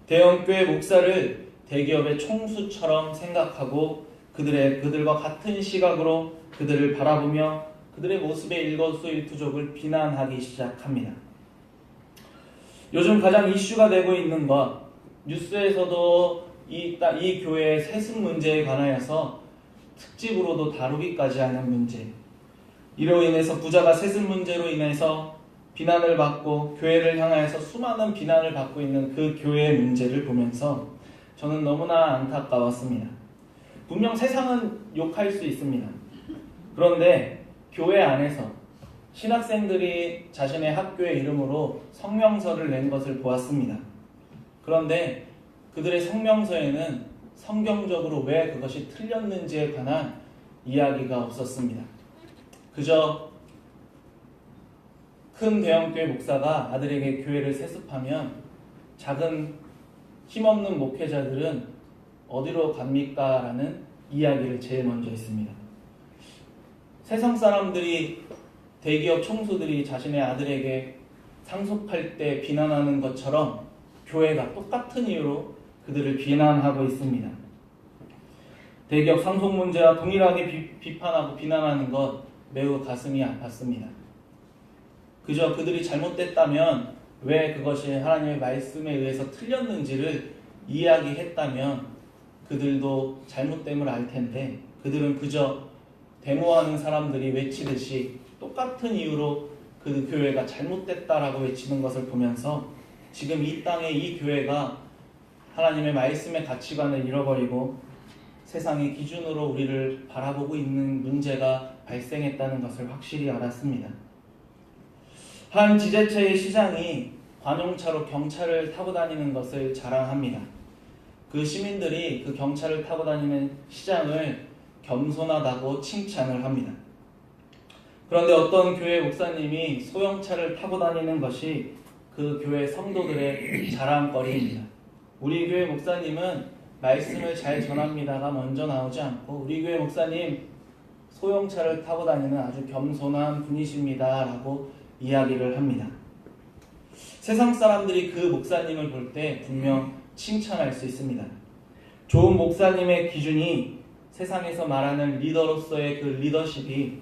대형교회 목사를 대기업의 총수처럼 생각하고 그들과 같은 시각으로 그들을 바라보며 그들의 모습의 일거수일투족을 비난하기 시작합니다. 요즘 가장 이슈가 되고 있는 것, 뉴스에서도 이 교회의 세습 문제에 관하여서 특집으로도 다루기까지 하는 문제, 이로 인해서 부자가 세습 문제로 인해서 비난을 받고 교회를 향하여서 수많은 비난을 받고 있는 그 교회의 문제를 보면서 저는 너무나 안타까웠습니다. 분명 세상은 욕할 수 있습니다. 그런데 교회 안에서 신학생들이 자신의 학교의 이름으로 성명서를 낸 것을 보았습니다. 그런데 그들의 성명서에는 성경적으로 왜 그것이 틀렸는지에 관한 이야기가 없었습니다. 그저 큰 대형교회 목사가 아들에게 교회를 세습하면 작은 힘없는 목회자들은 어디로 갑니까? 라는 이야기를 제일 먼저 했습니다. 세상 사람들이 대기업 총수들이 자신의 아들에게 상속할 때 비난하는 것처럼 교회가 똑같은 이유로 그들을 비난하고 있습니다. 대기업 상속 문제와 동일하게 비판하고 비난하는 것 매우 가슴이 아팠습니다. 그저 그들이 잘못됐다면 왜 그것이 하나님의 말씀에 의해서 틀렸는지를 이야기했다면 그들도 잘못됨을 알 텐데 그들은 그저 데모하는 사람들이 외치듯이 똑같은 이유로 그 교회가 잘못됐다라고 외치는 것을 보면서 지금 이 땅에 이 교회가 하나님의 말씀의 가치관을 잃어버리고 세상의 기준으로 우리를 바라보고 있는 문제가 발생했다는 것을 확실히 알았습니다. 한 지자체의 시장이 관용차로 경차를 타고 다니는 것을 자랑합니다. 그 시민들이 그 경차를 타고 다니는 시장을 겸손하다고 칭찬을 합니다. 그런데 어떤 교회 목사님이 소형차를 타고 다니는 것이 그 교회 성도들의 자랑거리입니다. 우리 교회 목사님은 말씀을 잘 전합니다가 먼저 나오지 않고 우리 교회 목사님 소형차를 타고 다니는 아주 겸손한 분이십니다 라고 이야기를 합니다. 세상 사람들이 그 목사님을 볼 때 분명 칭찬할 수 있습니다. 좋은 목사님의 기준이 세상에서 말하는 리더로서의 그 리더십이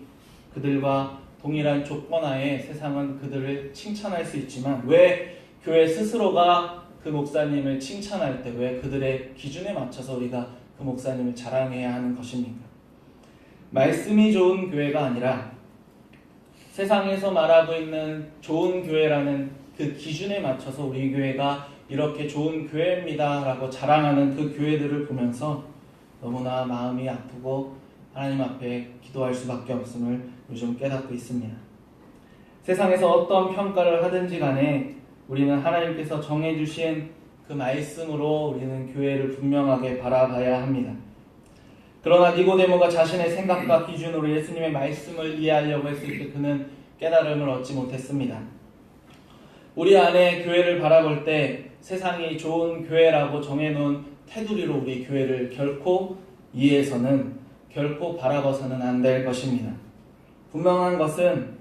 그들과 동일한 조건 하에 세상은 그들을 칭찬할 수 있지만 왜 교회 스스로가 그 목사님을 칭찬할 때 왜 그들의 기준에 맞춰서 우리가 그 목사님을 자랑해야 하는 것입니까? 말씀이 좋은 교회가 아니라 세상에서 말하고 있는 좋은 교회라는 그 기준에 맞춰서 우리 교회가 이렇게 좋은 교회입니다 라고 자랑하는 그 교회들을 보면서 너무나 마음이 아프고 하나님 앞에 기도할 수밖에 없음을 요즘 깨닫고 있습니다. 세상에서 어떤 평가를 하든지 간에 우리는 하나님께서 정해주신 그 말씀으로 우리는 교회를 분명하게 바라봐야 합니다. 그러나 니고데모가 자신의 생각과 기준으로 예수님의 말씀을 이해하려고 했을 때 그는 깨달음을 얻지 못했습니다. 우리 안에 교회를 바라볼 때 세상이 좋은 교회라고 정해놓은 테두리로 우리 교회를 결코 이해해서는, 결코 바라봐서는 안 될 것입니다. 분명한 것은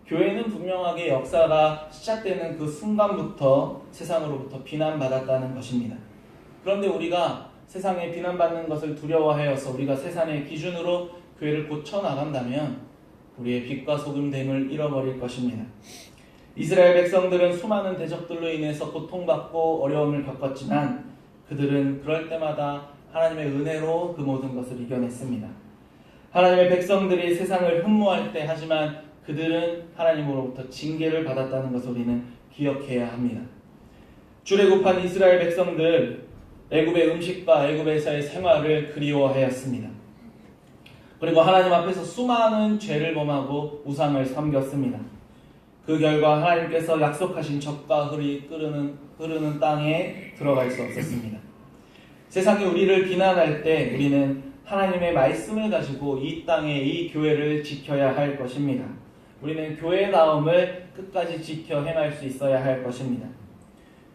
교회는 분명하게 역사가 시작되는 그 순간부터 세상으로부터 비난받았다는 것입니다. 그런데 우리가 세상에 비난받는 것을 두려워하여서 우리가 세상의 기준으로 교회를 고쳐나간다면 우리의 빛과 소금됨을 잃어버릴 것입니다. 이스라엘 백성들은 수많은 대적들로 인해서 고통받고 어려움을 겪었지만 그들은 그럴 때마다 하나님의 은혜로 그 모든 것을 이겨냈습니다. 하나님의 백성들이 세상을 흠모할 때 하지만 그들은 하나님으로부터 징계를 받았다는 것을 우리는 기억해야 합니다. 출애굽한 이스라엘 백성들, 애굽의 음식과 애굽에서의 생활을 그리워하였습니다. 그리고 하나님 앞에서 수많은 죄를 범하고 우상을 섬겼습니다. 그 결과 하나님께서 약속하신 젖과 흙이 흐르는 땅에 들어갈 수 없었습니다. 세상이 우리를 비난할 때 우리는 하나님의 말씀을 가지고 이 땅에 이 교회를 지켜야 할 것입니다. 우리는 교회다움을 끝까지 지켜 행할 수 있어야 할 것입니다.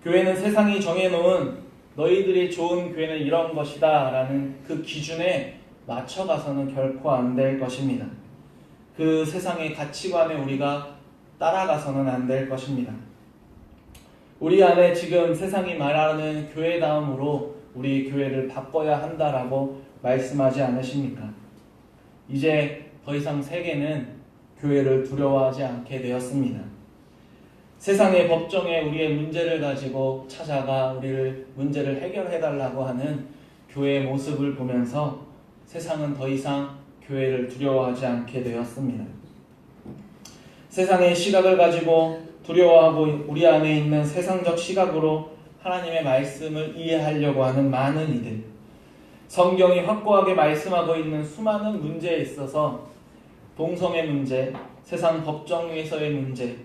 교회는 세상이 정해놓은 너희들이 좋은 교회는 이런 것이다 라는 그 기준에 맞춰가서는 결코 안 될 것입니다. 그 세상의 가치관에 우리가 따라가서는 안 될 것입니다. 우리 안에 지금 세상이 말하는 교회다움으로 우리 교회를 바꿔야 한다라고 말씀하지 않으십니까? 이제 더 이상 세계는 교회를 두려워하지 않게 되었습니다. 세상의 법정에 우리의 문제를 가지고 찾아가 우리를 문제를 해결해달라고 하는 교회의 모습을 보면서 세상은 더 이상 교회를 두려워하지 않게 되었습니다. 세상의 시각을 가지고 두려워하고 우리 안에 있는 세상적 시각으로 하나님의 말씀을 이해하려고 하는 많은 이들, 성경이 확고하게 말씀하고 있는 수많은 문제에 있어서 동성애 문제, 세상 법정에서의 문제,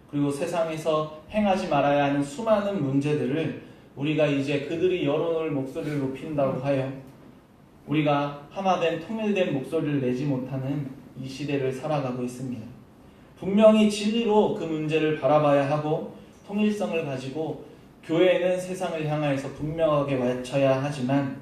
그리고 세상에서 행하지 말아야 하는 수많은 문제들을 우리가 이제 그들이 열어놓을 목소리를 높인다고 하여 우리가 하나된 통일된 목소리를 내지 못하는 이 시대를 살아가고 있습니다. 분명히 진리로 그 문제를 바라봐야 하고 통일성을 가지고 교회는 세상을 향하여서 분명하게 외쳐야 하지만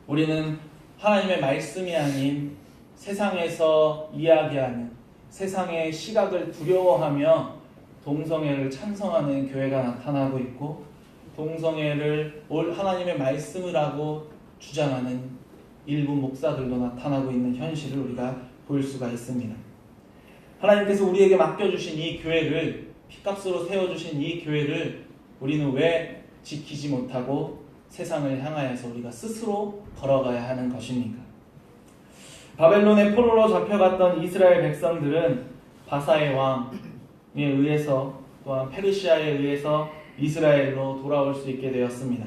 우리는 하나님의 말씀이 아닌 세상에서 이야기하는 세상의 시각을 두려워하며 동성애를 찬성하는 교회가 나타나고 있고 동성애를 하나님의 말씀을 하고 주장하는 일부 목사들도 나타나고 있는 현실을 우리가 볼 수가 있습니다. 하나님께서 우리에게 맡겨주신 이 교회를, 피값으로 세워주신 이 교회를 우리는 왜 지키지 못하고 세상을 향하여서 우리가 스스로 걸어가야 하는 것입니까? 바벨론의 포로로 잡혀갔던 이스라엘 백성들은 바사의 왕에 의해서 또한 페르시아에 의해서 이스라엘로 돌아올 수 있게 되었습니다.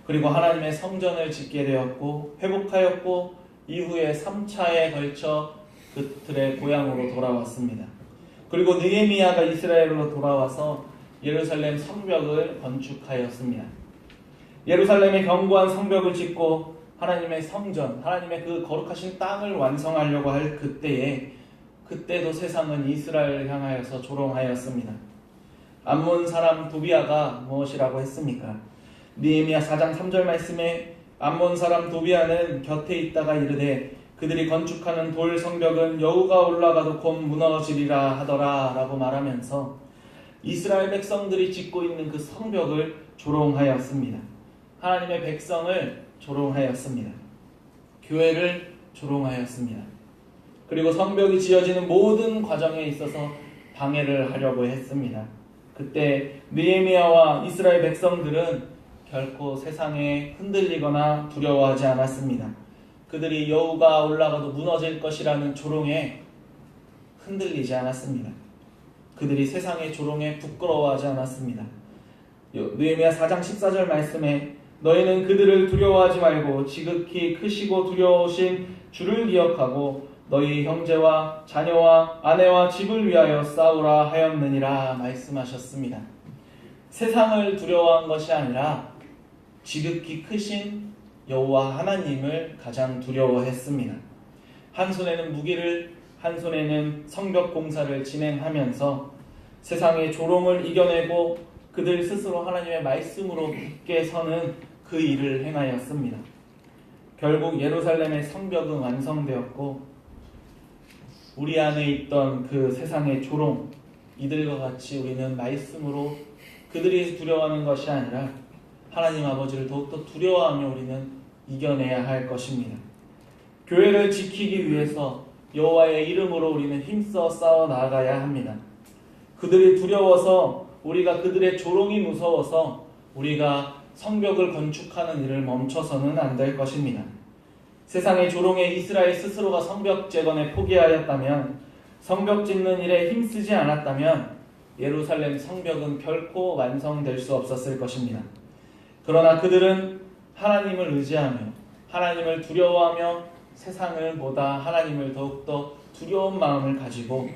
그리고 하나님의 성전을 짓게 되었고 회복하였고 이후에 3차에 걸쳐 그들의 고향으로 돌아왔습니다. 그리고 느헤미야가 이스라엘로 돌아와서 예루살렘 성벽을 건축하였습니다. 예루살렘의 견고한 성벽을 짓고 하나님의 성전, 하나님의 그 거룩하신 땅을 완성하려고 할 그때도 세상은 이스라엘을 향하여서 조롱하였습니다. 암몬 사람 도비아가 무엇이라고 했습니까? 느헤미야 4장 3절 말씀에 암몬 사람 도비아는 곁에 있다가 이르되 그들이 건축하는 돌 성벽은 여우가 올라가도 곧 무너지리라 하더라 라고 말하면서 이스라엘 백성들이 짓고 있는 그 성벽을 조롱하였습니다. 하나님의 백성을 조롱하였습니다. 교회를 조롱하였습니다. 그리고 성벽이 지어지는 모든 과정에 있어서 방해를 하려고 했습니다. 그때 느헤미야와 이스라엘 백성들은 결코 세상에 흔들리거나 두려워하지 않았습니다. 그들이 여우가 올라가도 무너질 것이라는 조롱에 흔들리지 않았습니다. 그들이 세상의 조롱에 부끄러워하지 않았습니다. 느헤미야 4장 14절 말씀에 너희는 그들을 두려워하지 말고 지극히 크시고 두려우신 주를 기억하고 너희 형제와 자녀와 아내와 집을 위하여 싸우라 하였느니라 말씀하셨습니다. 세상을 두려워한 것이 아니라 지극히 크신 여호와 하나님을 가장 두려워했습니다. 한 손에는 무기를 한 손에는 성벽 공사를 진행하면서 세상의 조롱을 이겨내고 그들 스스로 하나님의 말씀으로 굳게 서는 그 일을 행하였습니다. 결국 예루살렘의 성벽은 완성되었고 우리 안에 있던 그 세상의 조롱, 이들과 같이 우리는 말씀으로 그들이 두려워하는 것이 아니라 하나님 아버지를 더욱더 두려워하며 우리는 이겨내야 할 것입니다. 교회를 지키기 위해서 여호와의 이름으로 우리는 힘써 싸워 나가야 합니다. 그들이 두려워서, 우리가 그들의 조롱이 무서워서 우리가 성벽을 건축하는 일을 멈춰서는 안 될 것입니다. 세상의 조롱에 이스라엘 스스로가 성벽 재건에 포기하였다면, 성벽 짓는 일에 힘쓰지 않았다면 예루살렘 성벽은 결코 완성될 수 없었을 것입니다. 그러나 그들은 하나님을 의지하며 하나님을 두려워하며 세상을 보다 하나님을 더욱더 두려운 마음을 가지고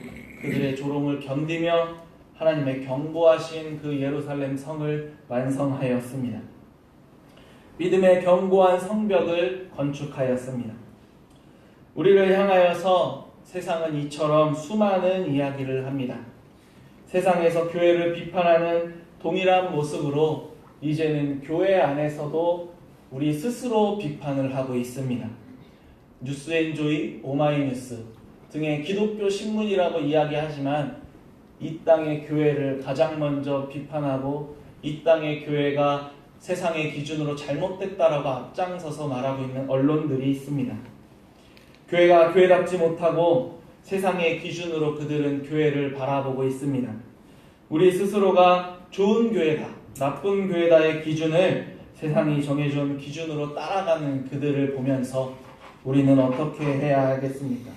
그들의 조롱을 견디며 하나님의 견고하신 그 예루살렘 성을 완성하였습니다. 믿음의 견고한 성벽을 건축하였습니다. 우리를 향하여서 세상은 이처럼 수많은 이야기를 합니다. 세상에서 교회를 비판하는 동일한 모습으로 이제는 교회 안에서도 우리 스스로 비판을 하고 있습니다. 뉴스앤조이, 오마이뉴스 등의 기독교 신문이라고 이야기하지만 이 땅의 교회를 가장 먼저 비판하고 이 땅의 교회가 세상의 기준으로 잘못됐다라고 앞장서서 말하고 있는 언론들이 있습니다. 교회가 교회답지 못하고 세상의 기준으로 그들은 교회를 바라보고 있습니다. 우리 스스로가 좋은 교회다, 나쁜 교회다의 기준을 세상이 정해준 기준으로 따라가는 그들을 보면서 우리는 어떻게 해야 하겠습니까?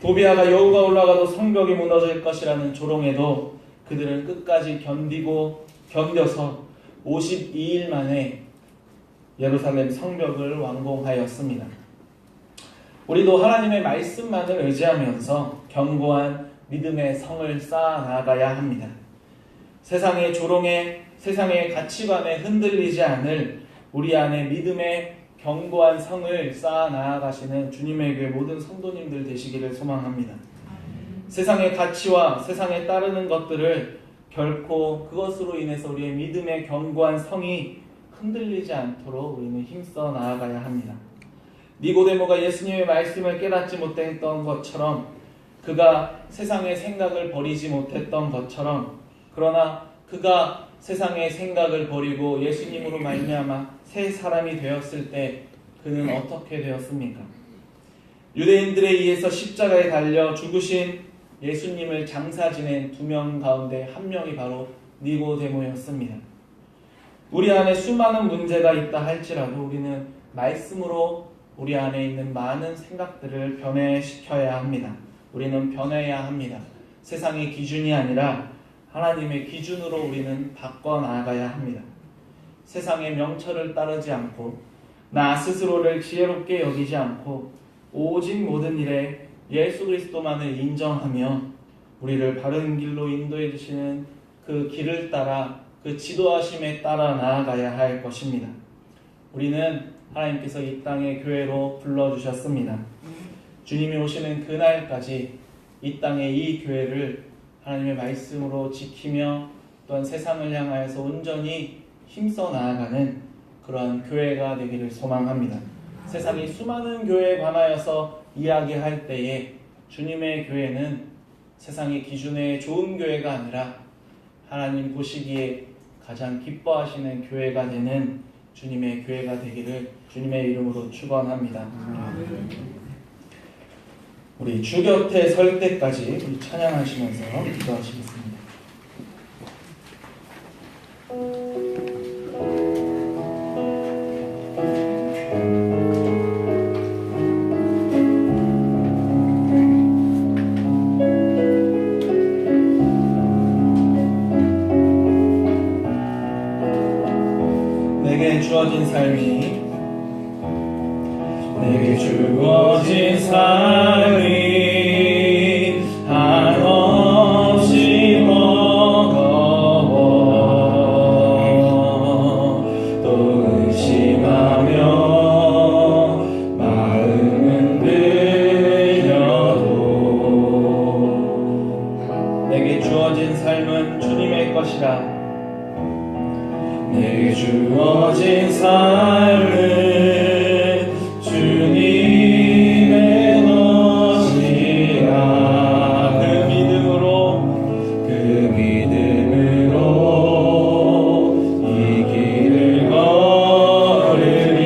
도비아가 여우가 올라가도 성벽이 무너질 것이라는 조롱에도 그들은 끝까지 견뎌서 52일 만에 예루살렘 성벽을 완공하였습니다. 우리도 하나님의 말씀만을 의지하면서 견고한 믿음의 성을 쌓아 나가야 합니다. 세상의 조롱에, 세상의 가치관에 흔들리지 않을 우리 안에 믿음의 견고한 성을 쌓아 나아가시는 주님의 교회 모든 성도님들 되시기를 소망합니다. 세상의 가치와 세상에 따르는 것들을 결코 그것으로 인해서 우리의 믿음의 견고한 성이 흔들리지 않도록 우리는 힘써 나아가야 합니다. 니고데모가 예수님의 말씀을 깨닫지 못했던 것처럼, 그가 세상의 생각을 버리지 못했던 것처럼, 그러나 그가 세상의 생각을 버리고 예수님으로 말미암아 새 사람이 되었을 때 그는 어떻게 되었습니까? 유대인들에 의해서 십자가에 달려 죽으신 예수님을 장사 지낸 2명 가운데 1명이 바로 니고데모였습니다. 우리 안에 수많은 문제가 있다 할지라도 우리는 말씀으로 우리 안에 있는 많은 생각들을 변해시켜야 합니다. 우리는 변해야 합니다. 세상의 기준이 아니라 하나님의 기준으로 우리는 바꿔나가야 합니다. 세상의 명철을 따르지 않고 나 스스로를 지혜롭게 여기지 않고 오직 모든 일에 예수 그리스도만을 인정하며 우리를 바른 길로 인도해 주시는 그 길을 따라, 그 지도하심에 따라 나아가야 할 것입니다. 우리는 하나님께서 이 땅의 교회로 불러주셨습니다. 주님이 오시는 그날까지 이 땅의 이 교회를 하나님의 말씀으로 지키며 또한 세상을 향하여서 온전히 힘써 나아가는 그러한 교회가 되기를 소망합니다. 세상이 수많은 교회에 관하여서 이야기할 때에 주님의 교회는 세상의 기준의 좋은 교회가 아니라 하나님 보시기에 가장 기뻐하시는 교회가 되는 주님의 교회가 되기를 주님의 이름으로 축원합니다. 우리 주 곁에 설 때까지 우리 찬양하시면서 기도하시겠습니다. 내게 주어진 삶이 한없이 버거워 또 의심하며 마음은 들려도 주어진 삶은 주님의 것이라. 그 믿음으로 이 길을 걸으리.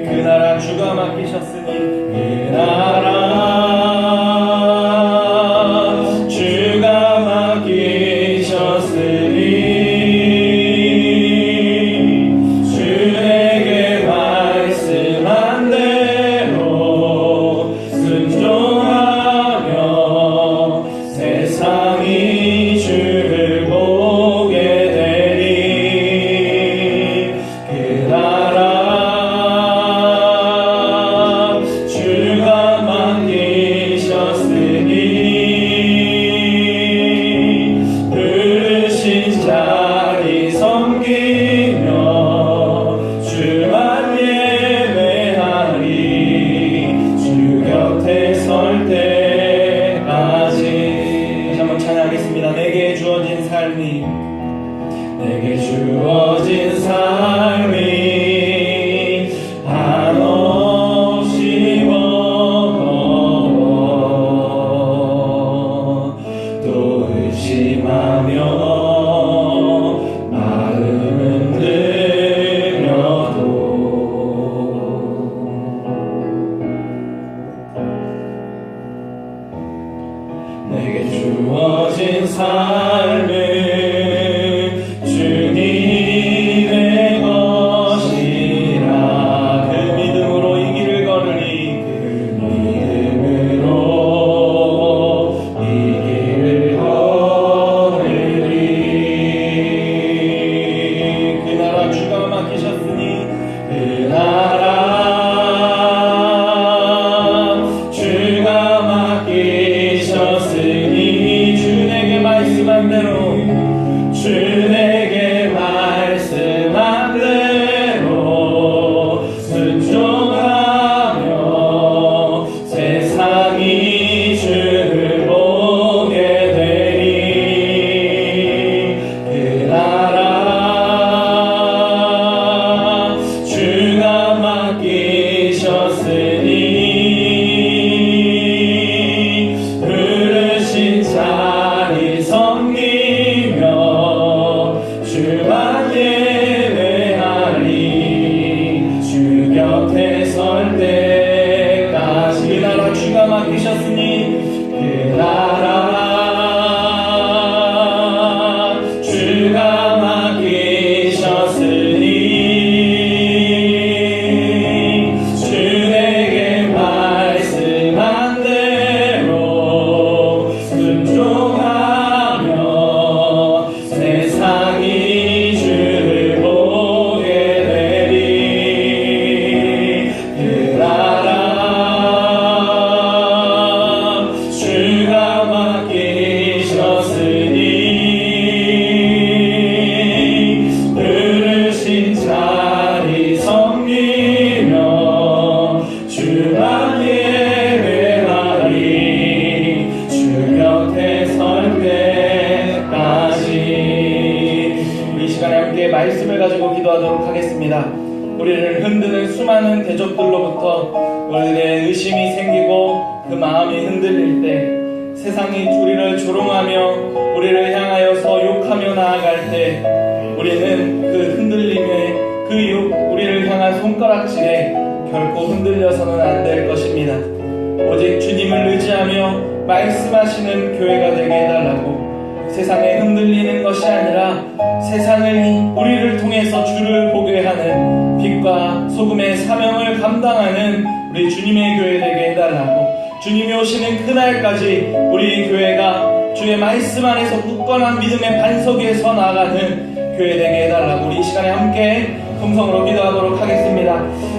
그 나라 주가 맡기셨으니 그 나라 주가 맡기셨으니 주 내게 말씀한 대로 순종하며 세상이 주를 보게 되니 그 나라 주가 맡기셨으니 부르신 자리 섬기며 주만 예배하리. 주 곁에 설 때까지. 다시 한번 찬양하겠습니다. 내게 주어진 삶이 한없이 버거워 또 의심하며 마음은 들려도 내게 주어진 삶은 주님의 것이라. 그 믿음으로 이 길을 걸으리. 그 믿음으로 이 길을 걸으리. 그 나라 주가 맡기셨으니 그 나라 주가 맡기셨으니 주 내게 말씀한 대로 순종하며 세상이 주를 보게 되니 그 나라 주가 맡기셨으니 부르신 자리 섬기며 주만 예배하리. 주 곁에 설 때까지. 그 나라 주가 맡기셨으니 그 나라 주가 맡기셨으니 주 내게 말씀한 대로 순종하며 세상이 주를 보게 되리. 그 나라 주가 맡기셨으니 부르신 자리 섬기며 주만 예배하리. 주 곁에 설 때까지. 이 시간에 함께 말씀을 가지고 기도하도록 하겠습니다. 우리를 흔드는 수많은 대적들로부터 우리들의 의심이 생기고 그 마음이 흔들릴 때, 세상이 우리를 조롱하며 우리를 향하여서 욕하며 나아갈 때, 우리는 그 흔들림에 그 욕, 우리를 향한 손가락질에 결코 흔들려서는 안 될 것입니다. 오직 주님을 의지하며 말씀하시는 교회가 되게 해달라고, 세상에 흔들리는 것이 아니라 세상을 우리를 통해서 주를 보게 하는 빛과 소금의 사명을 감당하는 우리 주님의 교회 되게 해달라고, 주님이 오시는 그날까지 우리 교회가 주의 말씀 안에서 굳건한 믿음의 반석 위에 서 나가는 교회 되게 해달라고 우리 이 시간에 함께 통성으로 기도하도록 하겠습니다.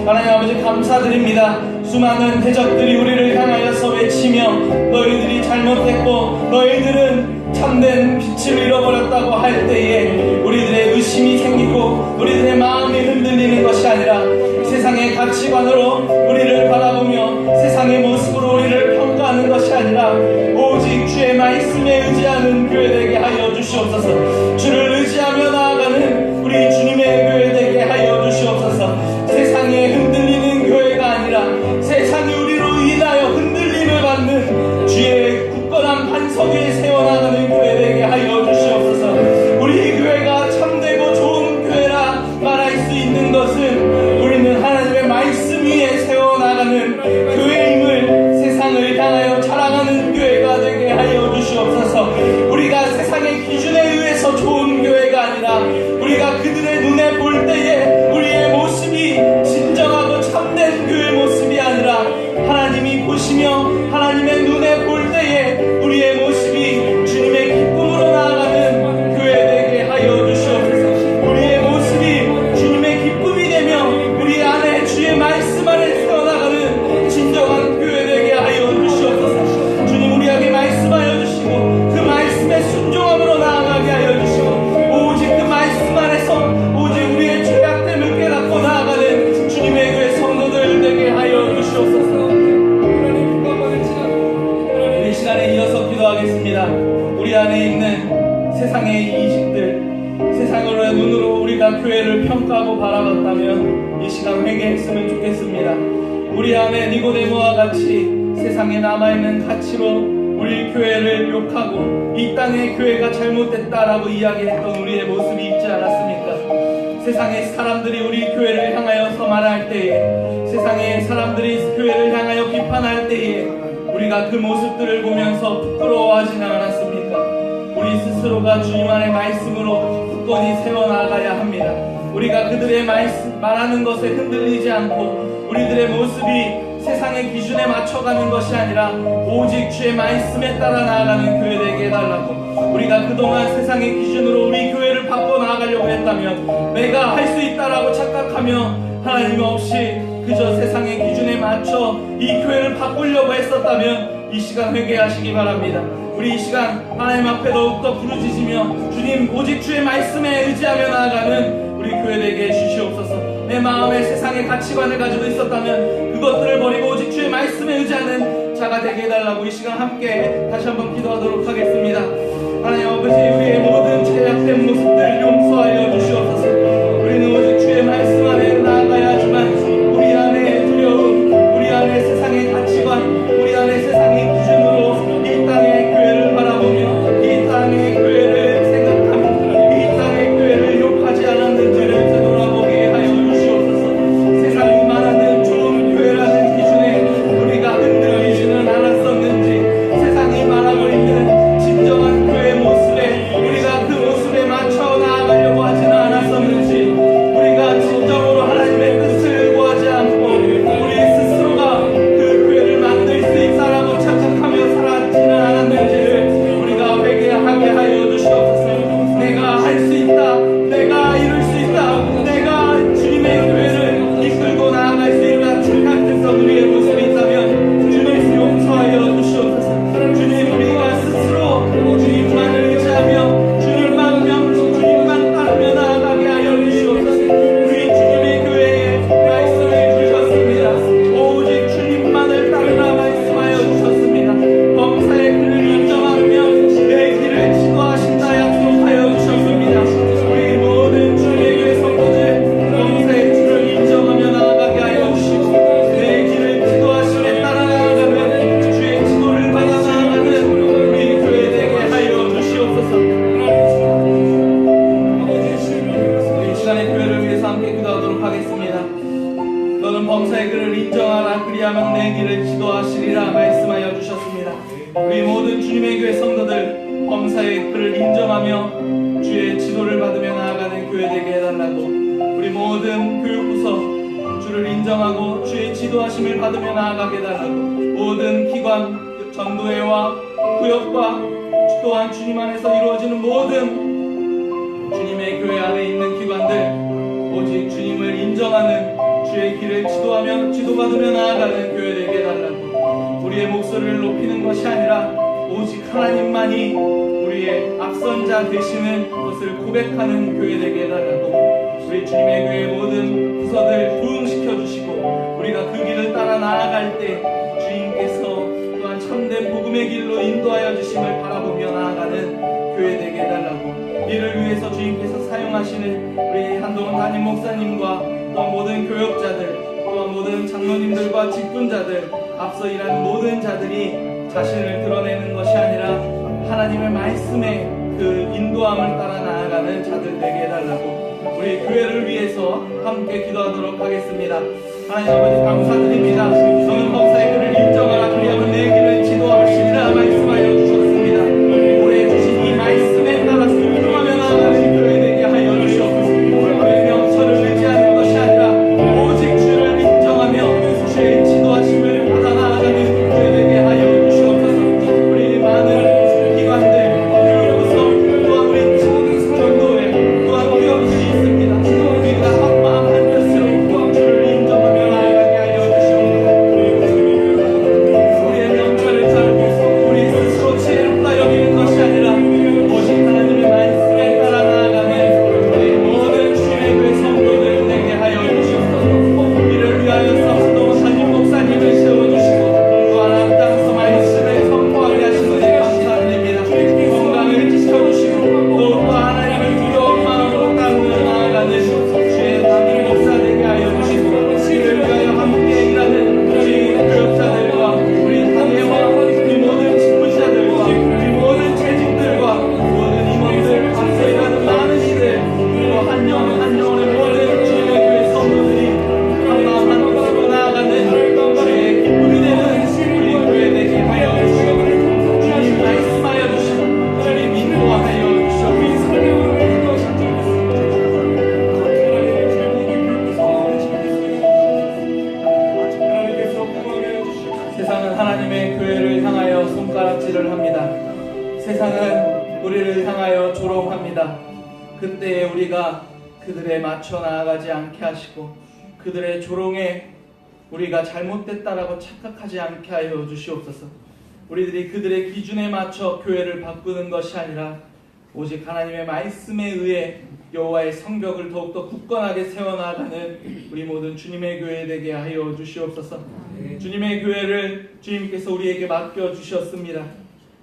하나님 아버지 감사드립니다. 수많은 대적들이 우리를 향하여서 외치며 너희들이 잘못했고 너희들은 참된 빛을 잃어버렸다고 할 때에 우리들의 의심이 생기고 우리들의 마음이 흔들리는 것이 아니라 세상의 가치관으로 우리를 바라보며 세상의 모습으로 우리를 평가하는 것이 아니라 오직 주의 말씀에 의지하는 교회 되게 하여 주시옵소서. 주를 의지하며 주셨습니다. 우리가 그들의 눈에 볼 때에 우리의 모습이 진정하고 참된 교회 모습이 아니라 하나님이 보시며 하나님의 눈에 볼 때에 우리의 모습이 주님의 기쁨으로 나아가는 교회 되게 하여 주시옵소서. 우리의 모습이 주님의 기쁨이 되며 우리 안에 주의 말씀 안에 세워나가는 진정한 교회 되게 하여 주시옵소서. 주님 우리에게 말씀하여 주시고 그 말씀에 순종함으로 나아가게 하여 주시고 오직 그 말씀 안에서 오직 우리의 죄악됨을 깨닫고 나아가는 주님의 교회 성도들 되게 하여 주시옵소서. 이 시간에 이어서 기도하겠습니다. 우리 안에 있는 세상의 이식들, 세상으로의 눈으로 우리가 교회를 평가하고 바라봤다면 이 시간 회개했으면 좋겠습니다. 우리 안에 니고데모와 같이 세상에 남아있는 가치로 우리 교회를 욕하고 이 땅의 교회가 잘못됐다라고 이야기했던 우리의 모습이 있지 않았습니까? 세상의 사람들이 우리 교회를 향하여서 말할 때에, 세상의 사람들이 교회를 향하여 비판할 때에 우리가 그 모습들을 보면서 부끄러워하지는 않았습니까? 우리 스스로가 주님 안의 말씀으로 굳건히 세워나가야 합니다. 우리가 그들의 말하는 것에 흔들리지 않고 우리들의 모습이 세상의 기준에 맞춰가는 것이 아니라 오직 주의 말씀에 따라 나아가는 교회 되게 해달라고. 우리가 그동안 세상의 기준으로 우리 교회를 바꿔 나아가려고 했다면, 내가 할 수 있다라고 착각하며 하나님 없이 그저 세상의 기준에 맞춰 이 교회를 바꾸려고 했었다면 이 시간 회개하시기 바랍니다. 우리 이 시간 하나님 앞에 더욱더 부르짖으며 주님 오직 주의 말씀에 의지하며 나아가는 우리 교회 되게 해주시옵소서. 내 마음에 세상의 가치관을 가지고 있었다면 그것들을 버리고 오직 주의 말씀에 의지하는 자가 되게 해달라고 이 시간 함께 다시 한번 기도하도록 하겠습니다. 하나님 아버지, 우리의 모든 죄악된 모습들 용서하여 주시옵소서. 우리는 오직 주의 말씀 안에 나아가야 하지만 우리 안에 두려움, 우리 안에 세상의 가치관, 우리 안에 세상의 기준으로 이 땅의 교회를 바라보며 이 땅의 교회를 생각하며 이 땅의 교회를 욕하지 않았는지를 되돌아보게 하여 주시옵소서. 세상이 말하는 좋은 교회라는 기준에 우리가 흔들리지는 않았었는지, 세상이 말하고 있는 진정한 교회 모습에 우리가 그 모습에 맞춰 나아가려고 하지는 않았었는지, 우리가 진정으로 하나님의 뜻을 구하지 않고 우리 스스로가 그 교회를 만들 수 있다라고 착각하며 살았지는 않았는지를 우리가 회개하게 하여 주시옵소서. 내가 할 수 있다, 내가 이룰 수 있다, 내가 주님의 교회를 이끌고 나아갈 수 있다 착각했던 우리의 모습이 있다면 주님 용서하여 주시옵소서. 주님, 우리가 스스로 주님만을 의지하며 주님만 따르며 나아가게 하여 주시옵소서. 우리 주님의 교회에 말씀해 주셨습니다. 오직 주님만을 따르라 말씀하여 주셨습니다. 범사의 길을 인정하며 내 길을 지도하신다 약속하여 주셨습니다. 우리 모든 주님의 교회 성도들 범사의 길을 인정하며 나아가게 하여 주시고 내 길을 지도하심에 따라 나아가면 주의 지도를 받아 나아가는 우리 교회 되게 하여 주시옵소서. 이 시간에 교회를 위해서 함께 기도하도록 하겠습니다. 너는 범사의 길을 인정하라, 그리하면 내 길을 지도하시리라 말씀하여 주셨습니다. 우리 모든 주님의 교회 성도들 범사의 길을 인정하며 주의 지도를 받으며 나아가는 교회 되게 해달라고. 우리 모든 교육부서 주를 인정하고 주의 지도하심을 받으며 나아가게 해달라고. 모든 기관, 전도회와 구역과 또한 주님 안에서 이루어지는 모든 주님의 교회 안에 있는 기관들 오직 주님을 인정하는 주의 길을 지도하며 지도받으며 나아가는 교회 되게 해달라고. 우리의 목소리를 높이는 것이 아니라 오직 하나님만이 우리의 앞선 자 되시는 것을 고백하는 교회 되게 해달라고. 우리 주님의 교회 모든 부서들 부흥시켜 주시고 우리가 그 길을 따라 나아갈 때 주님께서 또한 참된 복음의 길로 인도하여 주심을 바라보며 나아가는 교회 되게 해달라고. 이를 위해서 주님께서 사용하시는 우리 한동훈 담임 목사님과 또 모든 교역자들, 또 모든 장로님들과 직분자들, 앞서 일하는 모든 자들이 자신을 드러내는 것이 아니라 하나님의 말씀에 그 인도함을 따라 나아가는 자들 되게 해달라고. 우리 교회를 위해서 함께 기도하도록 하겠습니다. 하나님 아버지 감사드립니다. 저는 범사의 길을 인정하라, 그리하면 내 길을 지도하시리라 말씀하여 주셨습니다. 올해 주신 이 말씀에 따라 순종하며 나아가는 교회 되게 하여 그들에 맞춰 나아가지 않게 하시고 그들의 조롱에 우리가 잘못됐다라고 착각하지 않게 하여 주시옵소서. 우리들이 그들의 기준에 맞춰 교회를 바꾸는 것이 아니라 오직 하나님의 말씀에 의해 여호와의 성벽을 더욱더 굳건하게 세워나가는 우리 모든 주님의 교회 되게 하여 주시옵소서. 주님의 교회를 주님께서 우리에게 맡겨주셨습니다.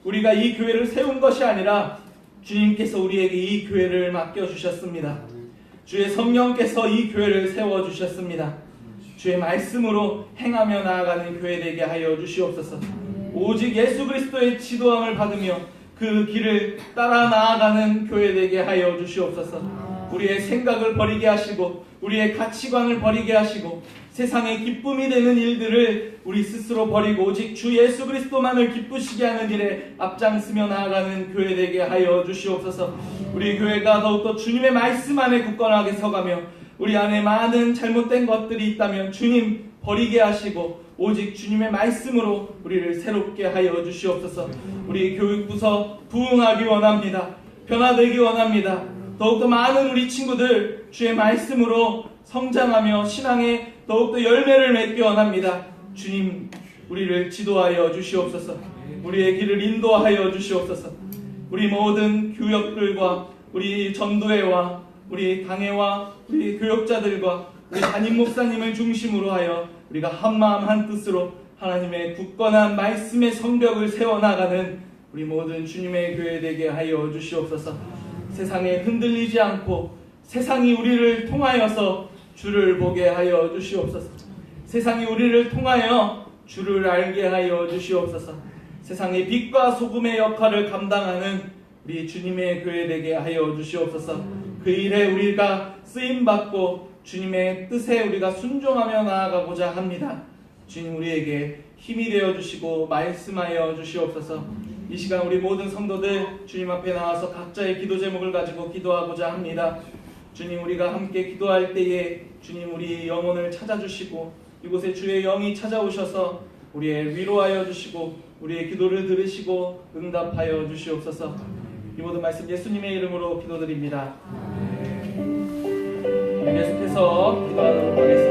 우리가 이 교회를 세운 것이 아니라 주님께서 우리에게 이 교회를 맡겨주셨습니다. 주의 성령께서 이 교회를 세워주셨습니다. 주의 말씀으로 행하며 나아가는 교회 되게 하여 주시옵소서. 오직 예수 그리스도의 지도함을 받으며 그 길을 따라 나아가는 교회 되게 하여 주시옵소서. 우리의 생각을 버리게 하시고 우리의 가치관을 버리게 하시고 세상의 기쁨이 되는 일들을 우리 스스로 버리고 오직 주 예수 그리스도만을 기쁘시게 하는 일에 앞장서며 나아가는 교회 되게 하여 주시옵소서. 우리 교회가 더욱더 주님의 말씀 안에 굳건하게 서가며 우리 안에 많은 잘못된 것들이 있다면 주님 버리게 하시고 오직 주님의 말씀으로 우리를 새롭게 하여 주시옵소서. 우리 교육부서 부흥하기 원합니다. 변화되기 원합니다. 더욱더 많은 우리 친구들 주의 말씀으로 성장하며 신앙에 더욱더 열매를 맺기 원합니다. 주님 우리를 지도하여 주시옵소서. 우리의 길을 인도하여 주시옵소서. 우리 모든 교역들과 우리 전도회와 우리 당회와 우리 교역자들과 우리 담임 목사님을 중심으로 하여 우리가 한마음 한뜻으로 하나님의 굳건한 말씀의 성벽을 세워나가는 우리 모든 주님의 교회 되게 하여 주시옵소서. 세상에 흔들리지 않고 세상이 우리를 통하여서 주를 보게 하여 주시옵소서. 세상이 우리를 통하여 주를 알게 하여 주시옵소서. 세상의 빛과 소금의 역할을 감당하는 우리 주님의 교회 되게 하여 주시옵소서. 그 일에 우리가 쓰임받고 주님의 뜻에 우리가 순종하며 나아가고자 합니다. 주님 우리에게 힘이 되어주시고 말씀하여 주시옵소서. 이 시간 우리 모든 성도들 주님 앞에 나와서 각자의 기도 제목을 가지고 기도하고자 합니다. 주님 우리가 함께 기도할 때에 주님 우리 영혼을 찾아주시고 이곳에 주의 영이 찾아오셔서 우리의 위로하여 주시고 우리의 기도를 들으시고 응답하여 주시옵소서. 이 모든 말씀 예수님의 이름으로 기도드립니다. 계속해서 기도하도록 하겠습니다.